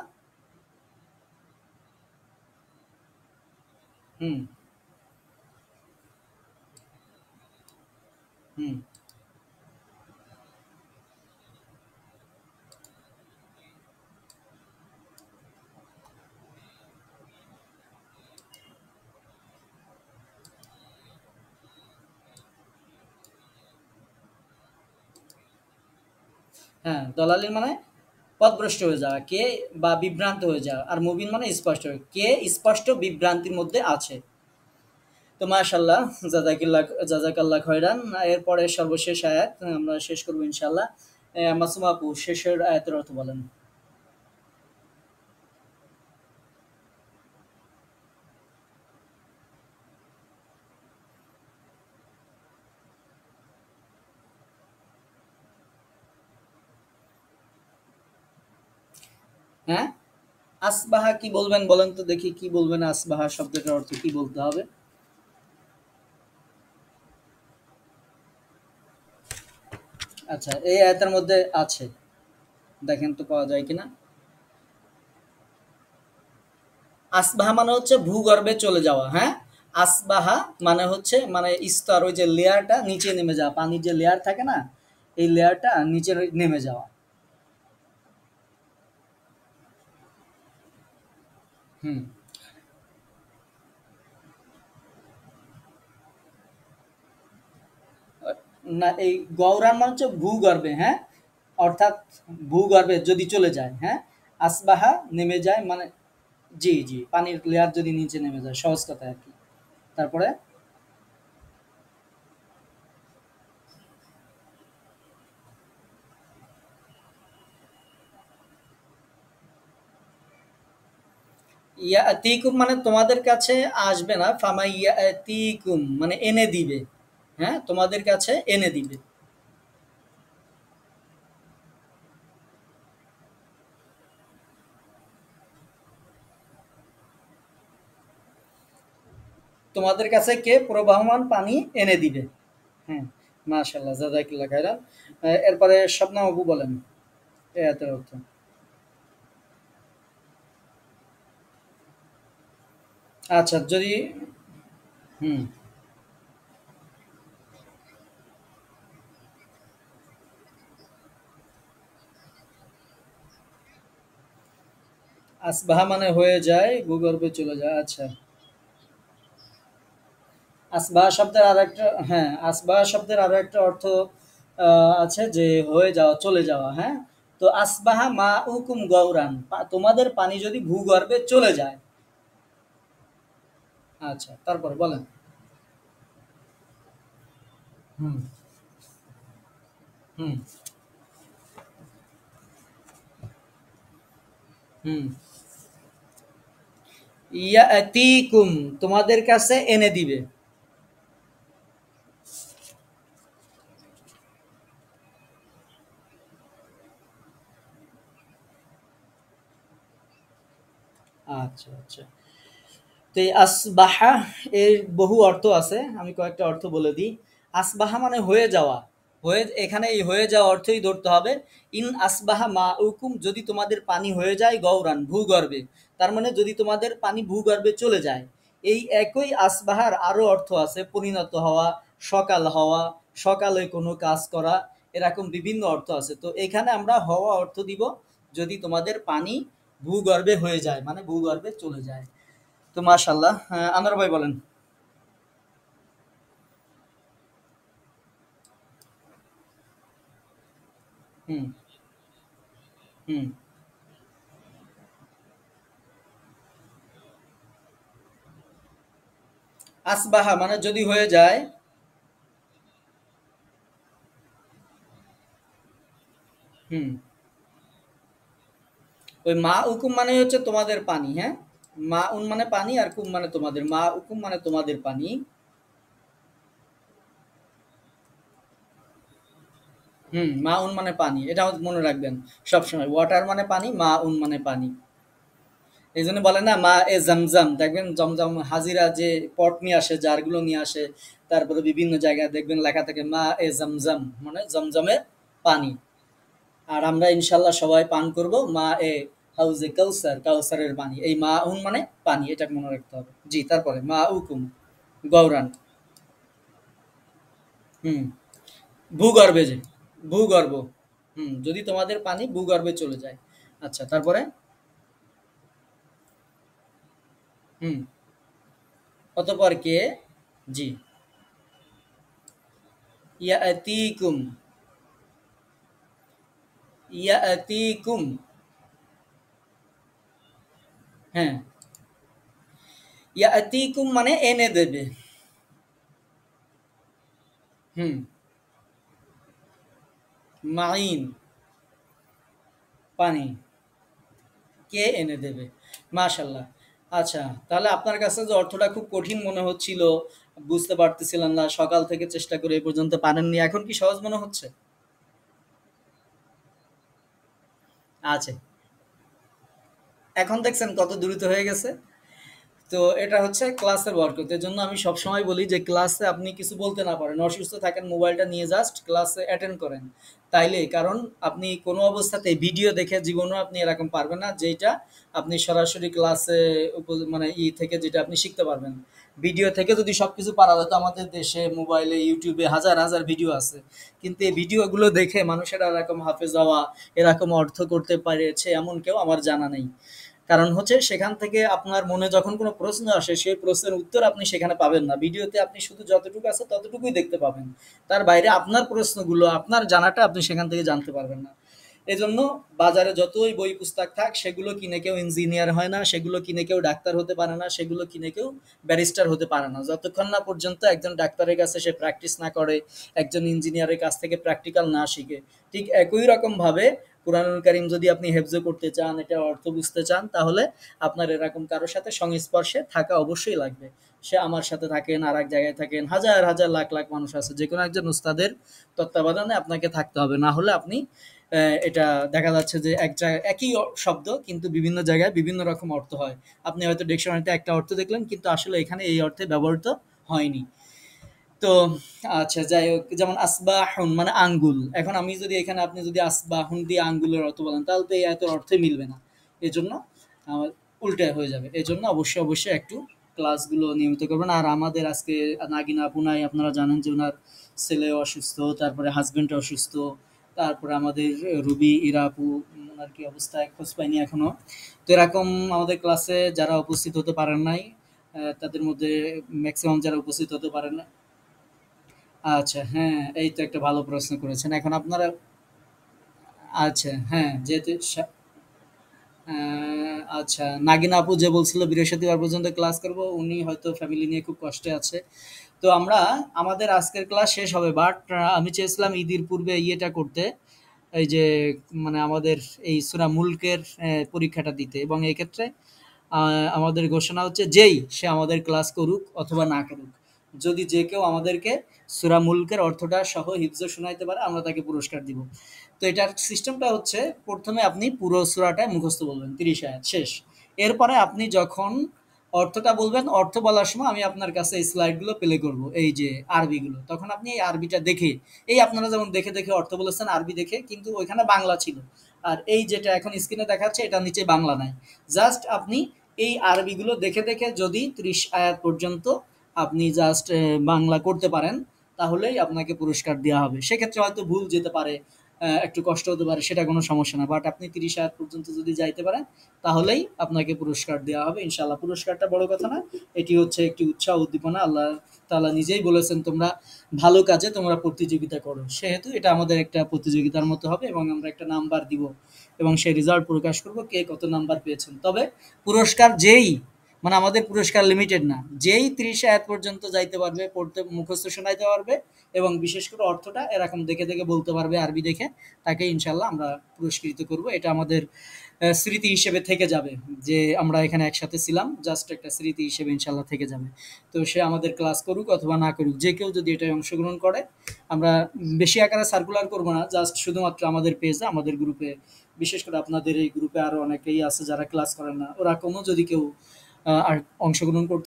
হুম, হুম। হ্যাঁ, দলালি মানে পথভ্রষ্ট হয়ে যাওয়া, কে বা বিভ্রান্ত হয়ে যাওয়া। আর মুবিন মানে স্পষ্ট, কে স্পষ্ট বিভ্রান্তির মধ্যে আছে। তো মাশাল্লাহ, জাজাকিল্লাহ, জাজাকাল্লাহ খয়রান। এরপরে সর্বশেষ আয়াত আমরা শেষ করবো ইনশাল্লাহ। মাসুমা আপু শেষের আয়াতের অর্থ বলেন। হ্যাঁ, আসবাহা কি বলবেন বলেন তো দেখি, কি বলবেন? আসবাহা শব্দটার অর্থ কি বলতে হবে? আচ্ছা, এই আয়াতের মধ্যে আছে, দেখেন তো পাওয়া যায় কিনা। আসবাহা মানে হচ্ছে ভূগর্ভে চলে যাওয়া, হ্যাঁ? আসবাহা মানে হচ্ছে মানে স্তর, ওই যে লেয়ারটা নিচে নেমে যাওয়া, পানির যে লেয়ার থাকে না, এই লেয়ারটা নিচে নেমে যাওয়া। হুম। না, এই গৌরান মানে হচ্ছে ভূগর্ভে, হ্যাঁ? অর্থাৎ ভূগর্ভে যদি চলে যায়, হ্যাঁ? আসবাহা নেমে যায় মানে, জি, জি, পানির লেয়ার যদি নিচে নেমে যায়, সহজ কথা আর কি। তারপরে ইয়াতিকুম মানে তোমাদের কাছে আসবে না, ফামা ইয়াতিকুম মানে এনে দিবে। হ্যাঁ, তোমাদের কাছে এনে দিবে। তোমাদের কাছে কে প্রবাহমান পানি এনে দিবে। হ্যাঁ, মাশাআল্লাহ, জাযাকাল্লাহ খাইরান। এরপরে স্বপ্না বাবু বলেন এই আয়াতের অর্থ। আচ্ছা, যদি, হুম, আসবাহা মানে হয়ে যায়, ভূগর্ভে চলে যায়। আচ্ছা, আসবাহা শব্দের আরেকটা, হ্যাঁ, আসবাহা শব্দের আরো একটা অর্থ আছে যে হয়ে যাওয়া, চলে যাওয়া, হ্যাঁ? তো আসবাহা মাউকুম গওরান, তোমাদের পানি যদি ভূগর্ভে চলে যায়। আচ্ছা, তারপর বলেন। হুম, হুম, হুম। ইয়াতিকুম তোমাদের কাছে এনে দিবে। আচ্ছা, আচ্ছা। তো এই আসবাহা এর বহু অর্থ আছে, আমি কয়েকটা অর্থ বলে দিই। আসবাহা মানে হয়ে যাওয়া, হয়ে এখানে এই হয়ে যাওয়া অর্থই ধরতে হবে। ইন আসবাহা মাউকুম, যদি তোমাদের পানি হয়ে যায় গৌরান ভূগর্ভে, তার মানে যদি তোমাদের পানি ভূগর্ভে চলে যায়। এই একই আসবাহার আরো অর্থ আছে, পরিণত হওয়া, সকাল হওয়া, সকালে কোনো কাজ করা, এরকম বিভিন্ন অর্থ আছে। তো এখানে আমরা হওয়া অর্থ দিব যদি তোমাদের পানি ভূগর্ভে হয়ে যায়, মানে ভূগর্ভে চলে যায়। তো মাশাল্লাহ, আনোয়ার ভাই বলেন। হুম। হুম। আসবাহা মানে যদি হয়ে যায়। হুম। ওই মা উকুম মানে হচ্ছে তোমাদের পানি, হ্যাঁ। মা উন মানে পানি, আর কুম মানে তোমাদের, মা উকুম মানে তোমাদের পানি। হুম, মা উন মানে পানি, এটা মনে রাখবেন সবসময়। ওয়াটার মানে পানি, মা উন মানে পানি। এই জন্য বলে না মা এ জমজম, দেখবেন জমজম হাজিরা যে পট নিয়ে আসে, জারগুলো নিয়ে আসে, তারপরে বিভিন্ন জায়গায় দেখবেন লেখা থাকে মা এ জমজম, মানে জমজমের পানি। আর আমরা ইনশাল্লাহ সবাই পান করব মা এ হাউজে কাউসার, কাউসারের পানি। এই মা উন মানে পানি, এটা মনে রাখতে হবে। জি, তারপরে মা উকুম গৌরান। হুম। ভূগর্ভে যে, ভূগর্ভ। হুম, যদি তোমাদের পানি ভূগর্ভে চলে যায়। আচ্ছা, তারপরে। হুম। অতঃপর কে। জি। ইয়াতিকুম। ইয়াতিকুম। হ্যাঁ। ইয়াতিকুম মানে এনে দেবে। হুম। মাইন পানি, কে এনে দেবে। মাশাল্লাহ। আচ্ছা, তাহলে আপনার কাছে যে অর্থটা খুব কঠিন মনে হচ্ছিল, বুঝতে পারতেছিলাম না, সকাল থেকে চেষ্টা করে এই পর্যন্ত পারেননি, এখন কি সহজ মনে হচ্ছে? আছে। এখন দেখছেন কত দ্রুত হয়ে গেছে। তো এটা হচ্ছে ক্লাসের বরকত। এর জন্য আমি সবসময় বলি যে ক্লাসে আপনি কিছু বলতে না পারেন, অসুস্থ থাকেন, মোবাইলটা নিয়ে জাস্ট ক্লাসে অ্যাটেন্ড করেন। তাইলে কারণ আপনি কোনো অবস্থাতে ভিডিও দেখে জীবনেও আপনি এরকম পারবেন না, যেটা আপনি সরাসরি ক্লাসে মানে থেকে যেটা আপনি শিখতে পারবেন। ভিডিও থেকে যদি সবকিছু পারা যেত, আমাদের দেশে মোবাইলে ইউটিউবে হাজার হাজার ভিডিও আছে, কিন্তু এই ভিডিওগুলো দেখে মানুষেরা এরকম হাফেজ হওয়া, এরকম অর্থ করতে পেরেছে এমন কেউ আমার জানা নেই। কারণ হচ্ছে সেখান থেকে আপনার মনে যখন কোনো প্রশ্ন আসে, সেই প্রশ্নের উত্তর আপনি সেখানে পাবেন না। ভিডিওতে আপনি শুধু যতটুকু আছে ততটুকুই দেখতে পাবেন। তার বাইরে আপনার প্রশ্নগুলো, আপনার জানাটা আপনি সেখান থেকে জানতে পারবেন না। এজন্য বাজারে যতই বই পুস্তক থাক, সেগুলো কিনে কেউ ইঞ্জিনিয়ার হয় না, সেগুলো কিনে কেউ ডাক্তার হতে পারে না, সেগুলো কিনে কেউ ব্যারিস্টার হতে পারে না, যতক্ষণ না পর্যন্ত একজন ডাক্তারের কাছে সে প্র্যাকটিস না করে, একজন ইঞ্জিনিয়ারের কাছ থেকে প্র্যাকটিক্যাল না শিখে। ঠিক একই রকম ভাবে কুরআনুল কারীম যদি আপনি হেফজ করতে চান, এটা অর্থ বুঝতে চান, তাহলে আপনার এরকম কারো সাথে সংস্পর্শে থাকা অবশ্যই লাগবে। সে আমার সাথে থাকেন, আর এক জায়গায় থাকেন, হাজার হাজার লাখ লাখ মানুষ আছে, যে কোনো একজন উস্তাদের তত্ত্বাবধানে আপনাকে থাকতে হবে। না হলে আপনি এটা দেখা যাচ্ছে যে এক জায়গায় একই শব্দ কিন্তু বিভিন্ন জায়গায় বিভিন্ন রকম অর্থ হয়। আপনি হয়তো ডিকশনারিতে একটা অর্থ দেখলেন, কিন্তু আসলে এখানে এই অর্থে ব্যবহৃত হয়নি। তো আচ্ছা, যাই হোক, যেমন আসবাহুন মানে আঙ্গুল। এখন আমি যদি এখানে আপনি যদি আসবাহুন দিয়ে আঙ্গুলের অর্থ বলেন, তাহলে তো এই এত অর্থই মিলবে না। এজন্য আমার উল্টে হয়ে যাবে। এজন্য অবশ্যই অবশ্যই একটু ক্লাসগুলো নিয়মিত করবেন। আর আমাদের আজকে নাগিন আপু নাই, আপনারা জানেন যে ওনার ছেলে অসুস্থ, তারপরে হাজবেন্ড অসুস্থ, তারপরে আমাদের রুবি ইরা আপু, ওনার কি অবস্থা খোঁজ পাইনি এখনো। তো এরকম আমাদের ক্লাসে যারা উপস্থিত হতে পারেন নাই, তাদের মধ্যে ম্যাক্সিমাম যারা উপস্থিত হতে পারেন না। আচ্ছা, হ্যাঁ, এই তো একটা ভালো প্রশ্ন করেছেন। এখন আপনারা। আচ্ছা, হ্যাঁ, যেহেতু আচ্ছা, নাগিন আপু যে বলছিল বৃহস্পতিবার পর্যন্ত ক্লাস করব, উনি হয়তো ফ্যামিলি নিয়ে খুব কষ্টে আছে। তো আমরা আমাদের আজকের ক্লাস শেষ হবে, বাট আমি চেয়েছিলাম ঈদের পূর্বে ইয়েটা করতে, এই যে মানে আমাদের এই সূরা মুলকের পরীক্ষাটা দিতে, এবং এই ক্ষেত্রে আমাদের ঘোষণা হচ্ছে যেই সে আমাদের ক্লাস করুক অথবা না করুক, যদি যে কেউ আমাদেরকে সূরা মুলকের অর্থটা সহ হিফজ শোনাইতে পারে, আমরা তাকে পুরস্কার দিব। তো এটার সিস্টেমটা হচ্ছে, প্রথমে আপনি পুরো সূরাটা মুখস্থ বলবেন ৩০ আয়াত শেষ। এরপরে আপনি যখন অর্থটা বলবেন, অর্থ বলার সময় আমি আপনার কাছে এই স্লাইডগুলো প্লে করব, এই যে আরবিগুলো। তখন আপনি এই আরবিটা দেখে, এই আপনারা যেমন দেখে, দেখে অর্থ বলেছেন আরবি দেখে, কিন্তু ওইখানে বাংলা ছিল। আর এই যেটা এখন স্ক্রিনে দেখাচ্ছে এটার নিচে বাংলা নাই। জাস্ট আপনি এই আরবিগুলো দেখে, দেখে যদি ৩০ আয়াত পর্যন্ত আপনি জাস্ট বাংলা করতে পারেন, তাহলেই আপনাকে পুরস্কার দেয়া হবে। সেক্ষেত্রে হয়তো ভুল যেতে পারে, একটু কষ্ট হতে পারে, সেটা কোনো সমস্যা না। বাট আপনি ৩০ আয়াত পর্যন্ত যদি যাইতে পারেন, তাহলেই আপনাকে পুরস্কার দেওয়া হবে ইনশাআল্লাহ। পুরস্কারটা বড় কথা না, এটি হচ্ছে একটি উৎসাহ উদ্দীপনা। আল্লাহ তাআলা নিজেই বলেছেন তোমরা ভালো কাজে তোমরা প্রতিযোগিতা করো। সেহেতু এটা আমাদের একটা প্রতিযোগিতার মতো হবে এবং আমরা একটা নাম্বার দিব এবং সেই রেজাল্ট প্রকাশ করব কে কত নাম্বার পেয়েছেন। তবে পুরস্কার যেই, মানে আমাদের পুরস্কার লিমিটেড না, যেই ৩০ আয়াত পর্যন্ত যাইতে পারবে, পড়তে মুখস্থ শোনাইতে পারবে এবং বিশেষ করে অর্থটা এরকম দেখে, দেখে বলতে পারবে আরবি দেখে, তাকে ইনশাআল্লাহ আমরা পুরস্কৃত করব। এটা আমাদের স্মৃতি হিসেবে থেকে যাবে যে আমরা এখানে একসাথে ছিলাম, জাস্ট একটা স্মৃতি হিসেবে ইনশাল্লাহ থেকে যাবে। তো সে আমাদের ক্লাস করুক অথবা না করুক, যে কেউ যদি এটায় অংশগ্রহণ করে, আমরা বেশি আকারে সার্কুলার করব না, জাস্ট শুধুমাত্র আমাদের পেজে, আমাদের গ্রুপে, বিশেষ করে আপনাদের এই গ্রুপে আরো অনেকেই আছে যারা ক্লাস করেন না, ওরা কোনো যদি কেউ আর অংশগ্রহণ করতে